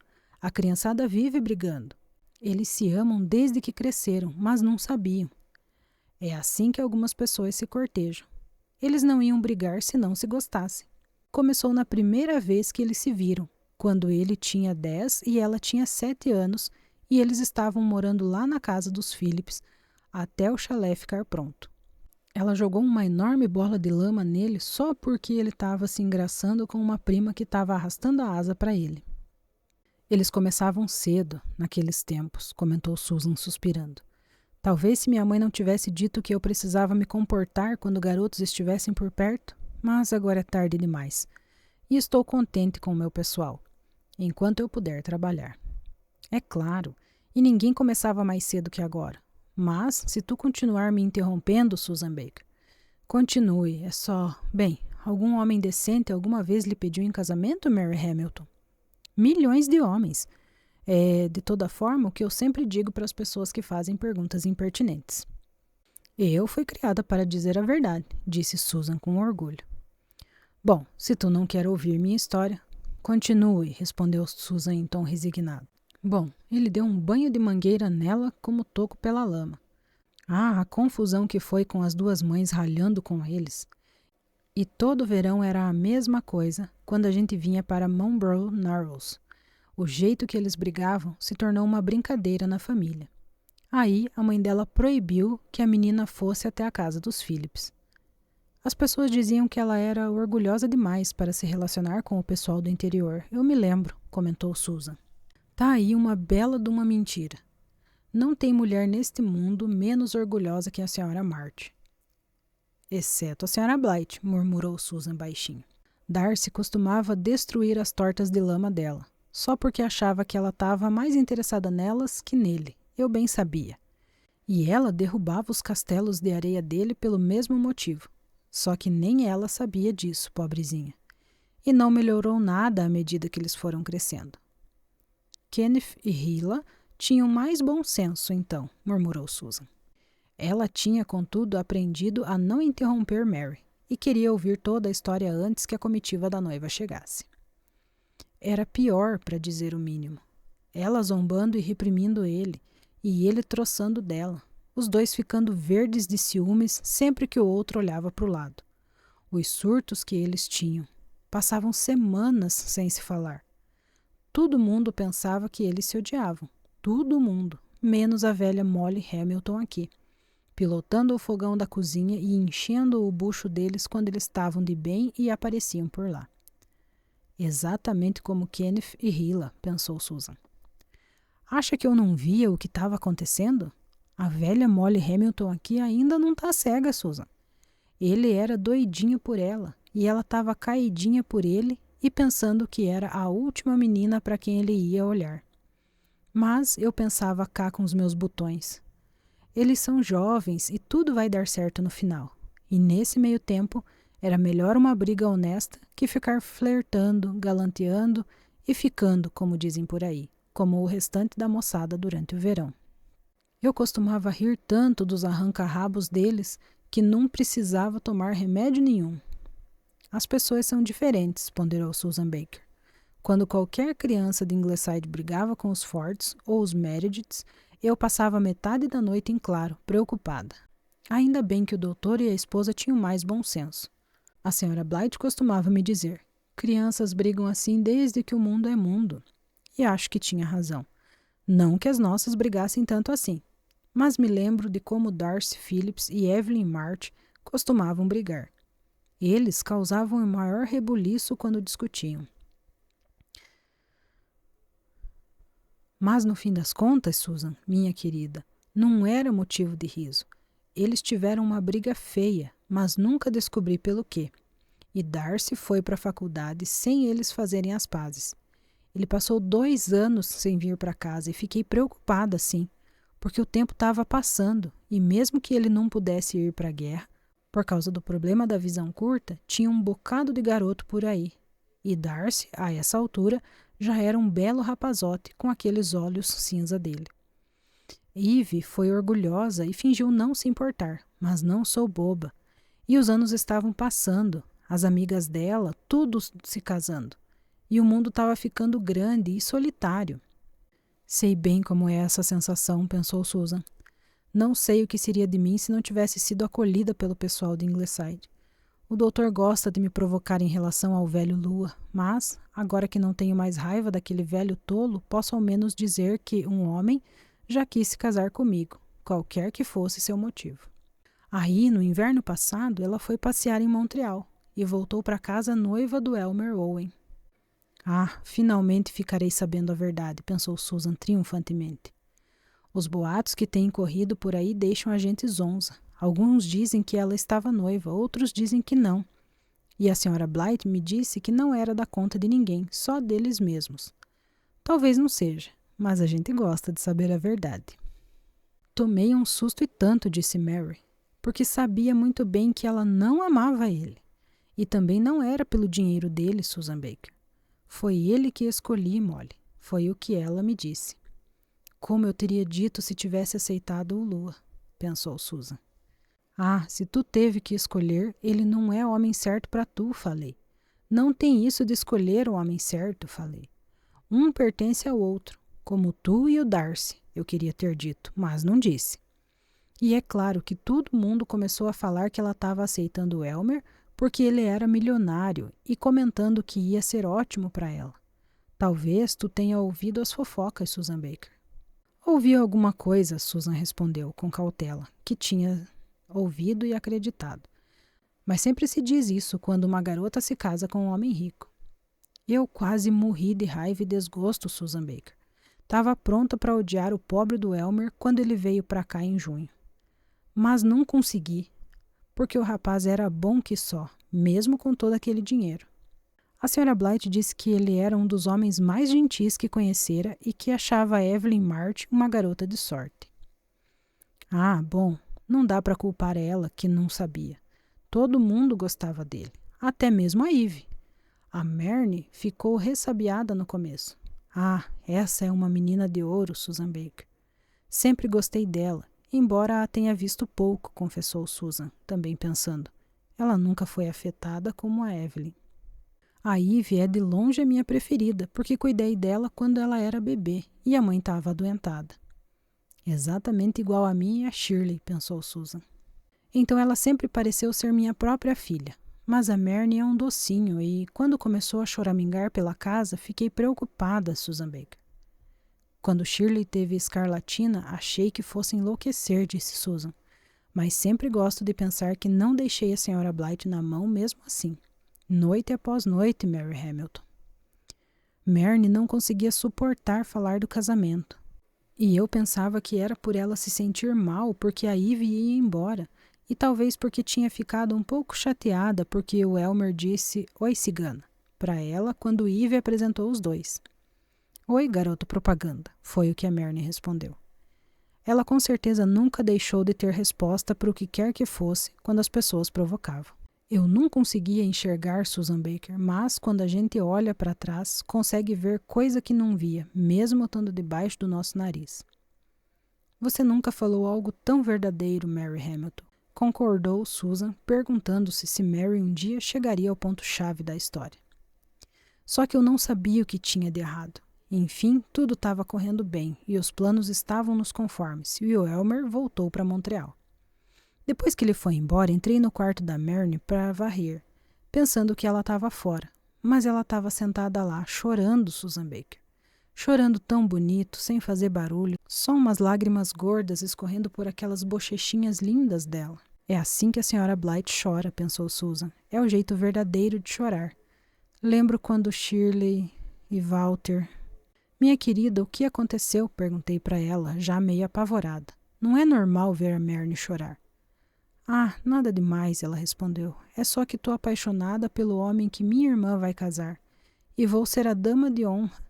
A criançada vive brigando. Eles se amam desde que cresceram, mas não sabiam. É assim que algumas pessoas se cortejam. Eles não iam brigar se não se gostassem. Começou na primeira vez que eles se viram, quando ele tinha 10 e ela tinha 7 anos, e eles estavam morando lá na casa dos Phillips, até o chalé ficar pronto. Ela jogou uma enorme bola de lama nele só porque ele estava se engraçando com uma prima que estava arrastando a asa para ele. Eles começavam cedo, naqueles tempos, comentou Susan suspirando. Talvez se minha mãe não tivesse dito que eu precisava me comportar quando garotos estivessem por perto, mas agora é tarde demais. E estou contente com o meu pessoal, enquanto eu puder trabalhar. É claro, e ninguém começava mais cedo que agora. Mas, se tu continuar me interrompendo, Susan Baker, continue, é só... Bem, algum homem decente alguma vez lhe pediu em casamento, Mary Hamilton? Milhões de homens. É, de toda forma, o que eu sempre digo para as pessoas que fazem perguntas impertinentes. Eu fui criada para dizer a verdade, disse Susan com orgulho. Bom, se tu não quer ouvir minha história, continue, respondeu Susan em tom resignado. Bom, ele deu um banho de mangueira nela como toco pela lama. Ah, a confusão que foi com as duas mães ralhando com eles. E todo verão era a mesma coisa quando a gente vinha para Monbrough Narrows. O jeito que eles brigavam se tornou uma brincadeira na família. Aí a mãe dela proibiu que a menina fosse até a casa dos Phillips. As pessoas diziam que ela era orgulhosa demais para se relacionar com o pessoal do interior. Eu me lembro, comentou Susan. Tá aí uma bela de uma mentira. Não tem mulher neste mundo menos orgulhosa que a senhora March. Exceto a senhora Blythe, murmurou Susan baixinho. Darcy costumava destruir as tortas de lama dela, só porque achava que ela estava mais interessada nelas que nele. Eu bem sabia. E ela derrubava os castelos de areia dele pelo mesmo motivo. Só que nem ela sabia disso, pobrezinha. E não melhorou nada à medida que eles foram crescendo. Kenneth e Hila tinham mais bom senso, então, murmurou Susan. Ela tinha, contudo, aprendido a não interromper Mary e queria ouvir toda a história antes que a comitiva da noiva chegasse. Era pior, para dizer o mínimo. Ela zombando e reprimindo ele, e ele troçando dela, os dois ficando verdes de ciúmes sempre que o outro olhava para o lado. Os surtos que eles tinham. Passavam semanas sem se falar. Todo mundo pensava que eles se odiavam. Todo mundo, menos a velha Molly Hamilton aqui, pilotando o fogão da cozinha e enchendo o bucho deles quando eles estavam de bem e apareciam por lá. Exatamente como Kenneth e Hila, pensou Susan. Acha que eu não via o que estava acontecendo? A velha Molly Hamilton aqui ainda não está cega, Susan. Ele era doidinho por ela e ela estava caidinha por ele e pensando que era a última menina para quem ele ia olhar. Mas eu pensava cá com os meus botões. Eles são jovens e tudo vai dar certo no final. E nesse meio tempo, era melhor uma briga honesta que ficar flertando, galanteando e ficando, como dizem por aí, como o restante da moçada durante o verão. Eu costumava rir tanto dos arranca-rabos deles que não precisava tomar remédio nenhum. As pessoas são diferentes, ponderou Susan Baker. Quando qualquer criança de Ingleside brigava com os Fords ou os Merediths, Eu passava metade da noite em claro, preocupada. Ainda bem que o doutor e a esposa tinham mais bom senso. A senhora Blythe costumava me dizer: crianças brigam assim desde que o mundo é mundo. E acho que tinha razão. Não que as nossas brigassem tanto assim, mas me lembro de como Darcy Phillips e Evelyn March costumavam brigar. Eles causavam o maior rebuliço quando discutiam. Mas no fim das contas, Susan, minha querida, não era motivo de riso. Eles tiveram uma briga feia, mas nunca descobri pelo quê. E Darcy foi para a faculdade sem eles fazerem as pazes. Ele passou 2 anos sem vir para casa e fiquei preocupada, sim, porque o tempo estava passando e mesmo que ele não pudesse ir para a guerra, por causa do problema da visão curta, tinha um bocado de garoto por aí. E Darcy, a essa altura, já era um belo rapazote com aqueles olhos cinza dele. Eve foi orgulhosa e fingiu não se importar, mas não sou boba. E os anos estavam passando, as amigas dela, tudo se casando. E o mundo estava ficando grande e solitário. Sei bem como é essa sensação, pensou Susan. Não sei o que seria de mim se não tivesse sido acolhida pelo pessoal de Ingleside. O doutor gosta de me provocar em relação ao velho Lua, mas, agora que não tenho mais raiva daquele velho tolo, posso ao menos dizer que um homem já quis se casar comigo, qualquer que fosse seu motivo. Aí, no inverno passado, ela foi passear em Montreal e voltou para casa noiva do Elmer Owen. Ah, finalmente ficarei sabendo a verdade, pensou Susan triunfantemente. Os boatos que têm corrido por aí deixam a gente zonza. Alguns dizem que ela estava noiva, outros dizem que não. E a senhora Blythe me disse que não era da conta de ninguém, só deles mesmos. Talvez não seja, mas a gente gosta de saber a verdade. Tomei um susto e tanto, disse Mary, porque sabia muito bem que ela não amava ele. E também não era pelo dinheiro dele, Susan Baker. Foi ele que escolhi, Molly. Foi o que ela me disse. Como eu teria dito se tivesse aceitado o Lua, pensou Susan. Ah, se tu teve que escolher, ele não é o homem certo para tu, falei. Não tem isso de escolher o homem certo, falei. Um pertence ao outro, como tu e o Darcy, eu queria ter dito, mas não disse. E é claro que todo mundo começou a falar que ela estava aceitando o Elmer porque ele era milionário e comentando que ia ser ótimo para ela. Talvez tu tenha ouvido as fofocas, Susan Baker. Ouvi alguma coisa, Susan respondeu com cautela, que tinha ouvido e acreditado. Mas sempre se diz isso quando uma garota se casa com um homem rico. Eu quase morri de raiva e desgosto, Susan Baker. Estava pronta para odiar o pobre do Elmer quando ele veio para cá em junho. Mas não consegui, porque o rapaz era bom que só, mesmo com todo aquele dinheiro. A senhora Blythe disse que ele era um dos homens mais gentis que conhecera e que achava a Evelyn March uma garota de sorte. Ah, bom, não dá para culpar ela que não sabia. Todo mundo gostava dele, até mesmo a Eve. A Mary ficou ressabiada no começo. Ah, essa é uma menina de ouro, Susan Baker. Sempre gostei dela, embora a tenha visto pouco, confessou Susan, também pensando. Ela nunca foi afetada como a Evelyn. A Eve é de longe a minha preferida, porque cuidei dela quando ela era bebê e a mãe estava adoentada. Exatamente igual a mim e a Shirley, pensou Susan. Então ela sempre pareceu ser minha própria filha. Mas a Mary é um docinho e, quando começou a choramingar pela casa, fiquei preocupada, Susan Baker. Quando Shirley teve escarlatina, achei que fosse enlouquecer, disse Susan. Mas sempre gosto de pensar que não deixei a senhora Blythe na mão mesmo assim. Noite após noite, Mary Hamilton. Mary não conseguia suportar falar do casamento. E eu pensava que era por ela se sentir mal porque a Eve ia embora. E talvez porque tinha ficado um pouco chateada porque o Elmer disse "Oi, cigana" para ela quando Eve apresentou os dois. "Oi, garoto propaganda", foi o que a Mary respondeu. Ela com certeza nunca deixou de ter resposta para o que quer que fosse quando as pessoas provocavam. Eu não conseguia enxergar Susan Baker, mas quando a gente olha para trás, consegue ver coisa que não via, mesmo estando debaixo do nosso nariz. Você nunca falou algo tão verdadeiro, Mary Hamilton. Concordou Susan, perguntando-se se Mary um dia chegaria ao ponto-chave da história. Só que eu não sabia o que tinha de errado. Enfim, tudo estava correndo bem e os planos estavam nos conformes, e o Elmer voltou para Montreal. Depois que ele foi embora, entrei no quarto da Mary para varrer, pensando que ela estava fora, mas ela estava sentada lá, chorando, Susan Baker. Chorando tão bonito, sem fazer barulho, só umas lágrimas gordas escorrendo por aquelas bochechinhas lindas dela. É assim que a senhora Blythe chora, pensou Susan. É o jeito verdadeiro de chorar. Lembro quando Shirley e Walter... Minha querida, o que aconteceu? Perguntei para ela, já meio apavorada. Não é normal ver a Mary chorar. Ah, nada demais, ela respondeu. É só que estou apaixonada pelo homem que minha irmã vai casar. E vou ser a dama de honra.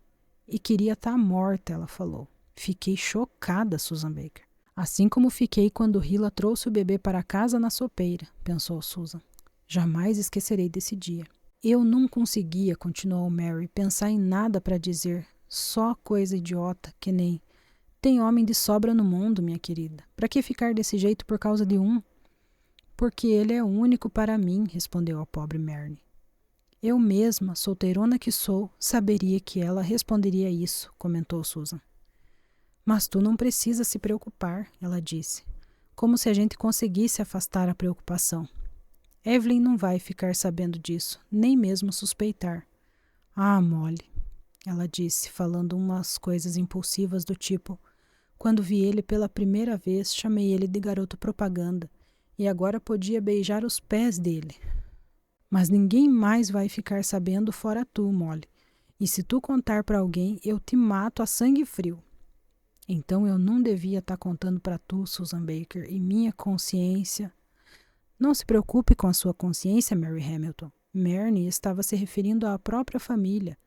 E queria estar morta, ela falou. Fiquei chocada, Susan Baker. Assim como fiquei quando Hila trouxe o bebê para casa na sopeira, pensou Susan. Jamais esquecerei desse dia. Eu não conseguia, continuou Mary, pensar em nada para dizer. Só coisa idiota, que nem... Tem homem de sobra no mundo, minha querida. Para que ficar desse jeito por causa de um? Porque ele é único para mim, respondeu a pobre Mary. Eu mesma, solteirona que sou, saberia que ela responderia isso, comentou Susan. Mas tu não precisa se preocupar, ela disse, como se a gente conseguisse afastar a preocupação. Evelyn não vai ficar sabendo disso, nem mesmo suspeitar. Ah, Molly, ela disse, falando umas coisas impulsivas do tipo, quando vi ele pela primeira vez, chamei ele de garoto propaganda, e agora podia beijar os pés dele. Mas ninguém mais vai ficar sabendo fora tu, Molly. E se tu contar para alguém, eu te mato a sangue frio. Então eu não devia estar contando para tu, Susan Baker, e minha consciência... Não se preocupe com a sua consciência, Mary Hamilton. Mary estava se referindo à própria família.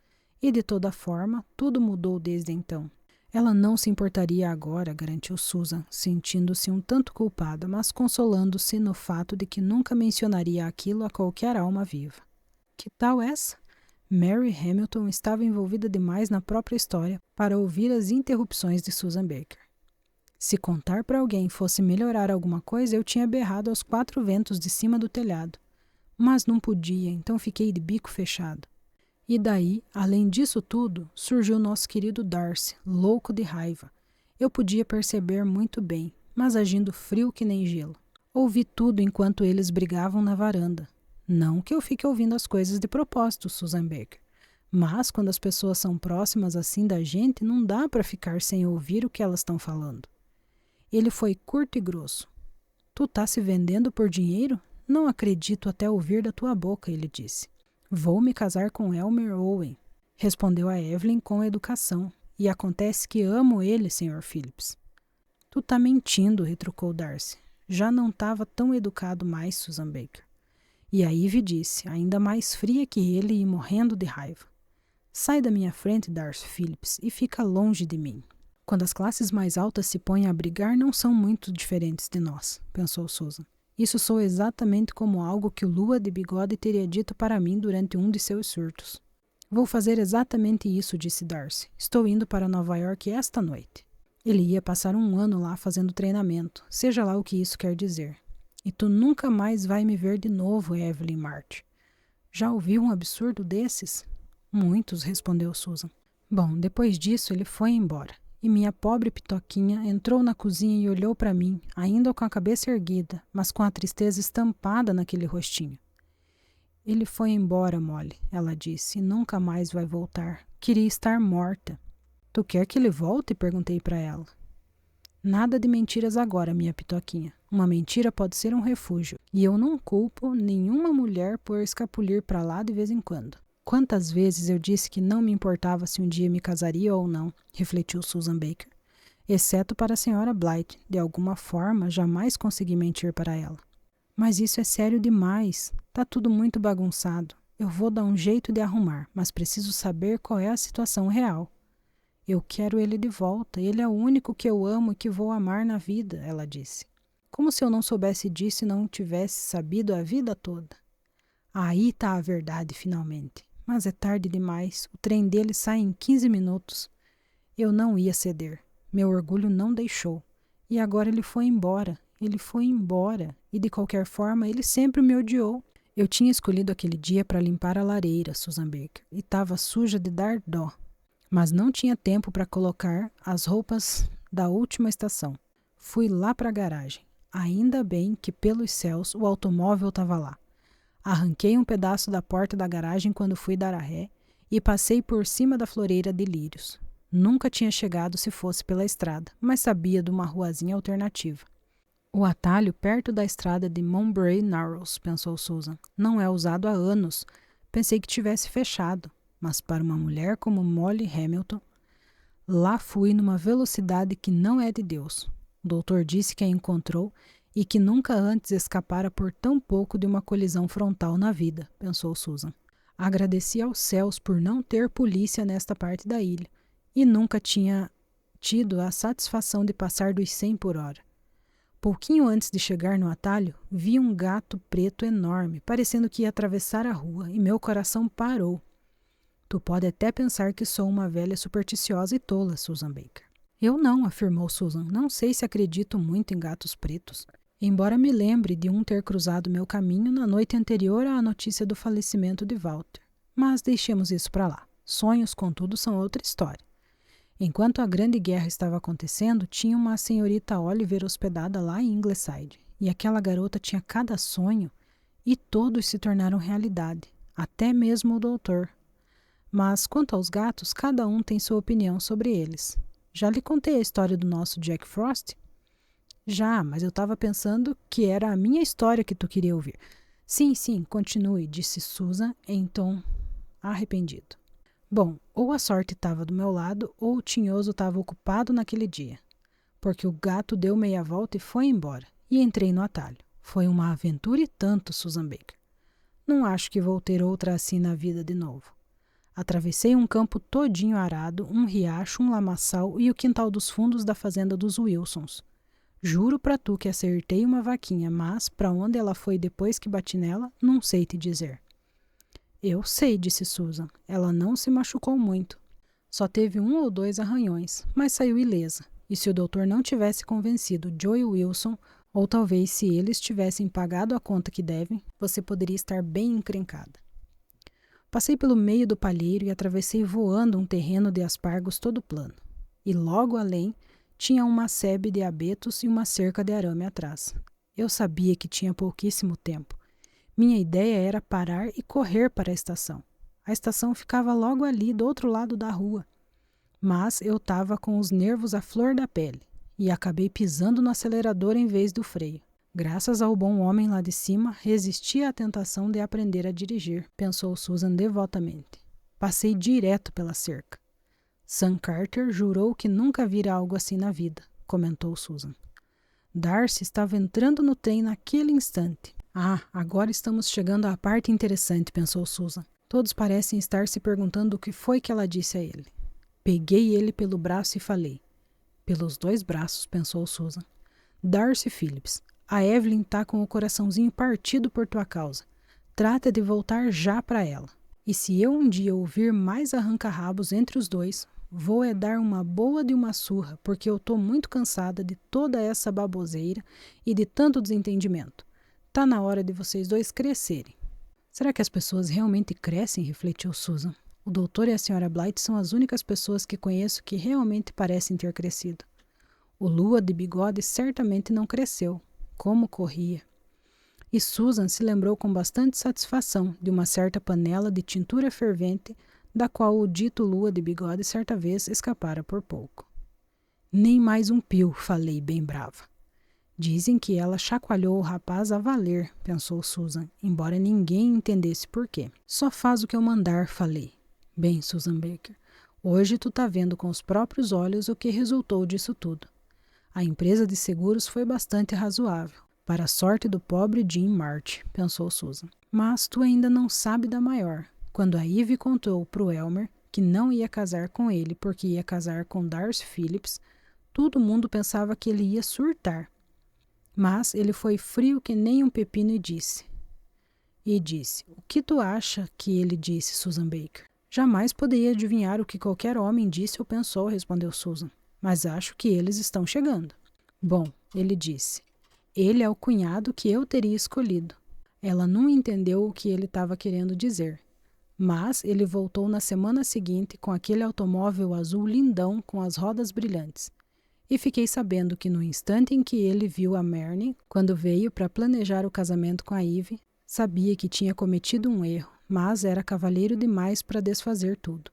E de toda forma, tudo mudou desde então. Ela não se importaria agora, garantiu Susan, sentindo-se um tanto culpada, mas consolando-se no fato de que nunca mencionaria aquilo a qualquer alma viva. Que tal essa? Mary Hamilton estava envolvida demais na própria história para ouvir as interrupções de Susan Baker. Se contar para alguém fosse melhorar alguma coisa, eu tinha berrado aos 4 ventos de cima do telhado. Mas não podia, então fiquei de bico fechado. E daí, além disso tudo, surgiu nosso querido Darcy, louco de raiva. Eu podia perceber muito bem, mas agindo frio que nem gelo. Ouvi tudo enquanto eles brigavam na varanda. Não que eu fique ouvindo as coisas de propósito, Susan Baker. Mas quando as pessoas são próximas assim da gente, não dá para ficar sem ouvir o que elas estão falando. Ele foi curto e grosso. Tu tá se vendendo por dinheiro? Não acredito até ouvir da tua boca, ele disse. Vou me casar com Elmer Owen, respondeu a Evelyn com educação, e acontece que amo ele, Sr. Phillips. Tu tá mentindo, retrucou Darcy. Já não estava tão educado mais, Susan Baker. E a Ivy disse, ainda mais fria que ele e morrendo de raiva. Sai da minha frente, Darcy Phillips, e fica longe de mim. Quando as classes mais altas se põem a brigar, não são muito diferentes de nós, pensou Susan. Isso soa exatamente como algo que o Lua de Bigode teria dito para mim durante um de seus surtos. Vou fazer exatamente isso, disse Darcy. Estou indo para Nova York esta noite. Ele ia passar 1 ano lá fazendo treinamento, seja lá o que isso quer dizer. E tu nunca mais vai me ver de novo, Evelyn March. Já ouviu um absurdo desses? Muitos, respondeu Susan. Bom, depois disso ele foi embora. E minha pobre Pitoquinha entrou na cozinha e olhou para mim, ainda com a cabeça erguida, mas com a tristeza estampada naquele rostinho. Ele foi embora, Molly, ela disse, e nunca mais vai voltar. Queria estar morta. Tu quer que ele volte? Perguntei para ela. Nada de mentiras agora, minha Pitoquinha. Uma mentira pode ser um refúgio, e eu não culpo nenhuma mulher por escapulir para lá de vez em quando. Quantas vezes eu disse que não me importava se um dia me casaria ou não, refletiu Susan Baker. Exceto para a senhora Blythe, de alguma forma jamais consegui mentir para ela. Mas isso é sério demais, tá tudo muito bagunçado. Eu vou dar um jeito de arrumar, mas preciso saber qual é a situação real. Eu quero ele de volta, ele é o único que eu amo e que vou amar na vida, ela disse. Como se eu não soubesse disso e não tivesse sabido a vida toda. Aí está a verdade, finalmente. Mas é tarde demais. O trem dele sai em 15 minutos. Eu não ia ceder. Meu orgulho não deixou. E agora ele foi embora. Ele foi embora. E de qualquer forma, ele sempre me odiou. Eu tinha escolhido aquele dia para limpar a lareira, Susan Baker, e estava suja de dar dó. mas não tinha tempo para colocar as roupas da última estação. Fui lá para a garagem. Ainda bem que, pelos céus, o automóvel estava lá. Arranquei um pedaço da porta da garagem quando fui dar a ré e passei por cima da floreira de lírios. Nunca tinha chegado se fosse pela estrada, mas sabia de uma ruazinha alternativa. O atalho perto da estrada de Monbray Narrows, pensou Susan. Não é usado há anos. Pensei que tivesse fechado, mas para uma mulher como Molly Hamilton, lá fui numa velocidade que não é de Deus. O doutor disse que a encontrou e que nunca antes escapara por tão pouco de uma colisão frontal na vida, pensou Susan. Agradeci aos céus por não ter polícia nesta parte da ilha e nunca tinha tido a satisfação de passar dos 100 por hora. Pouquinho antes de chegar no atalho, vi um gato preto enorme, parecendo que ia atravessar a rua, e meu coração parou. Tu pode até pensar que sou uma velha supersticiosa e tola, Susan Baker. Eu não, afirmou Susan. Não sei se acredito muito em gatos pretos. Embora me lembre de um ter cruzado meu caminho na noite anterior à notícia do falecimento de Walter. Mas deixemos isso para lá. Sonhos, contudo, são outra história. Enquanto a Grande Guerra estava acontecendo, tinha uma senhorita Oliver hospedada lá em Ingleside, e aquela garota tinha cada sonho, e todos se tornaram realidade, até mesmo o doutor. Mas, quanto aos gatos, cada um tem sua opinião sobre eles. Já lhe contei a história do nosso Jack Frost? Já, mas eu estava pensando que era a minha história que tu queria ouvir. Sim, continue, disse Susan em tom arrependido. Bom, ou a sorte estava do meu lado, ou o tinhoso estava ocupado naquele dia. Porque o gato deu meia volta e foi embora, e entrei no atalho. Foi uma aventura e tanto, Susan Baker. Não acho que vou ter outra assim na vida de novo. Atravessei um campo todinho arado, um riacho, um lamaçal e o quintal dos fundos da fazenda dos Wilsons. Juro pra tu que acertei uma vaquinha, mas pra onde ela foi depois que bati nela, não sei te dizer. Eu sei, disse Susan. Ela não se machucou muito. Só teve 1 ou 2 arranhões, mas saiu ilesa. E se o doutor não tivesse convencido Joey Wilson, ou talvez se eles tivessem pagado a conta que devem, você poderia estar bem encrencada. Passei pelo meio do palheiro e atravessei voando um terreno de aspargos todo plano. E logo além tinha uma sebe de abetos e uma cerca de arame atrás. Eu sabia que tinha pouquíssimo tempo. Minha ideia era parar e correr para a estação. A estação ficava logo ali, do outro lado da rua. Mas eu estava com os nervos à flor da pele e acabei pisando no acelerador em vez do freio. Graças ao bom homem lá de cima, resisti à tentação de aprender a dirigir, pensou Susan devotamente. Passei direto pela cerca. Sam Carter jurou que nunca vira algo assim na vida, comentou Susan. Darcy estava entrando no trem naquele instante. Ah, agora estamos chegando à parte interessante, pensou Susan. Todos parecem estar se perguntando o que foi que ela disse a ele. Peguei ele pelo braço e falei. Pelos 2 braços, pensou Susan. Darcy Phillips, a Evelyn está com o coraçãozinho partido por tua causa. Trata de voltar já para ela. E se eu um dia ouvir mais arranca-rabos entre os dois, vou dar uma boa de uma surra, porque eu estou muito cansada de toda essa baboseira e de tanto desentendimento. Tá na hora de vocês dois crescerem. Será que as pessoas realmente crescem? Refletiu Susan. O doutor e a senhora Blight são as únicas pessoas que conheço que realmente parecem ter crescido. O Lua de bigode certamente não cresceu. Como corria. E Susan se lembrou com bastante satisfação de uma certa panela de tintura fervente da qual o dito Lua de bigode certa vez escapara por pouco. Nem mais um pio, falei bem brava. Dizem que ela chacoalhou o rapaz a valer, pensou Susan, embora ninguém entendesse por quê. Só faz o que eu mandar, falei. Bem, Susan Baker, hoje tu tá vendo com os próprios olhos o que resultou disso tudo. A empresa de seguros foi bastante razoável, para a sorte do pobre Jim March, pensou Susan. Mas tu ainda não sabe da maior. Quando a Ivy contou pro Elmer que não ia casar com ele porque ia casar com Darcy Phillips, todo mundo pensava que ele ia surtar. Mas ele foi frio que nem um pepino e disse, o que tu acha que ele disse, Susan Baker? Jamais poderia adivinhar o que qualquer homem disse ou pensou, respondeu Susan, mas acho que eles estão chegando. Bom, ele disse, ele é o cunhado que eu teria escolhido. Ela não entendeu o que ele estava querendo dizer. Mas ele voltou na semana seguinte com aquele automóvel azul lindão com as rodas brilhantes. E fiquei sabendo que no instante em que ele viu a Marnie, quando veio para planejar o casamento com a Ivy, sabia que tinha cometido um erro, mas era cavalheiro demais para desfazer tudo.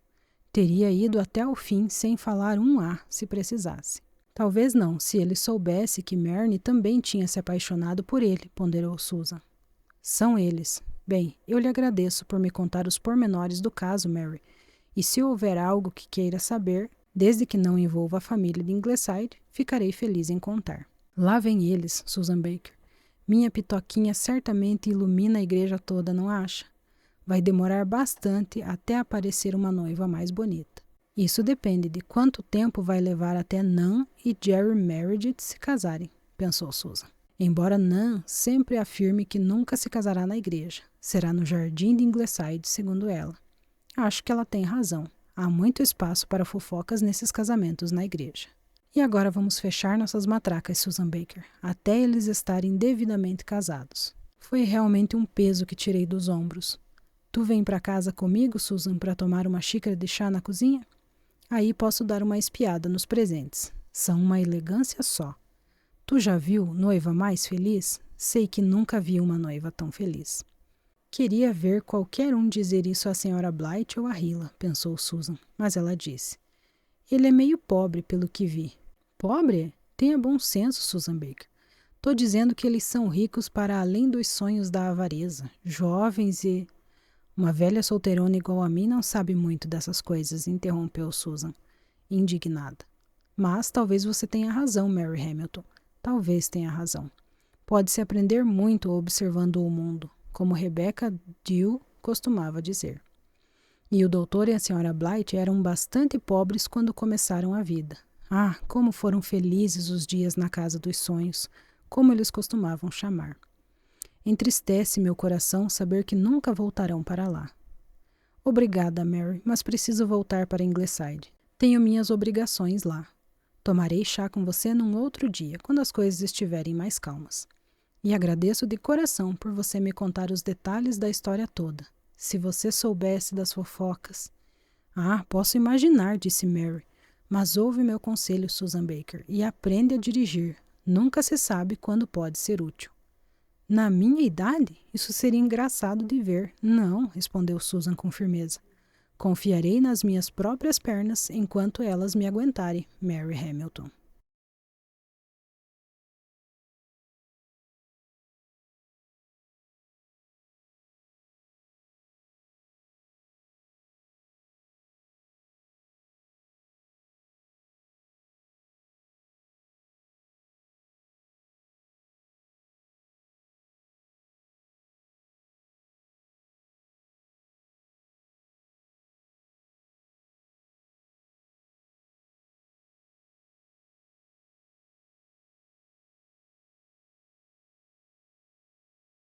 Teria ido até o fim sem falar um A, se precisasse. Talvez não, se ele soubesse que Marnie também tinha se apaixonado por ele, ponderou Susan. São eles. Bem, eu lhe agradeço por me contar os pormenores do caso, Mary. E se houver algo que queira saber, desde que não envolva a família de Ingleside, ficarei feliz em contar. Lá vem eles, Susan Baker. Minha pitoquinha certamente ilumina a igreja toda, não acha? Vai demorar bastante até aparecer uma noiva mais bonita. Isso depende de quanto tempo vai levar até Nan e Jerry Meredith se casarem, pensou Susan. Embora Nan sempre afirme que nunca se casará na igreja, será no jardim de Ingleside, segundo ela. Acho que ela tem razão. Há muito espaço para fofocas nesses casamentos na igreja. E agora vamos fechar nossas matracas, Susan Baker, até eles estarem devidamente casados. Foi realmente um peso que tirei dos ombros. Tu vem para casa comigo, Susan, para tomar uma xícara de chá na cozinha? Aí posso dar uma espiada nos presentes. São uma elegância só. Tu já viu noiva mais feliz? Sei que nunca vi uma noiva tão feliz. Queria ver qualquer um dizer isso à senhora Blight ou à Hila, pensou Susan, mas ela disse. Ele é meio pobre, pelo que vi. Pobre? Tenha bom senso, Susan Baker. Tô dizendo que eles são ricos para além dos sonhos da avareza, jovens e... Uma velha solteirona igual a mim não sabe muito dessas coisas, interrompeu Susan, indignada. Mas talvez você tenha razão, Mary Hamilton. Talvez tenha razão. Pode-se aprender muito observando o mundo, como Rebecca Dew costumava dizer. E o doutor e a senhora Blight eram bastante pobres quando começaram a vida. Ah, como foram felizes os dias na casa dos sonhos, como eles costumavam chamar. Entristece meu coração saber que nunca voltarão para lá. Obrigada, Mary, mas preciso voltar para Ingleside. Tenho minhas obrigações lá. Tomarei chá com você num outro dia, quando as coisas estiverem mais calmas. E agradeço de coração por você me contar os detalhes da história toda. Se você soubesse das fofocas... Ah, posso imaginar, disse Mary. Mas ouve meu conselho, Susan Baker, e aprende a dirigir. Nunca se sabe quando pode ser útil. Na minha idade? Isso seria engraçado de ver. Não, respondeu Susan com firmeza. Confiarei nas minhas próprias pernas enquanto elas me aguentarem, Mary Hamilton.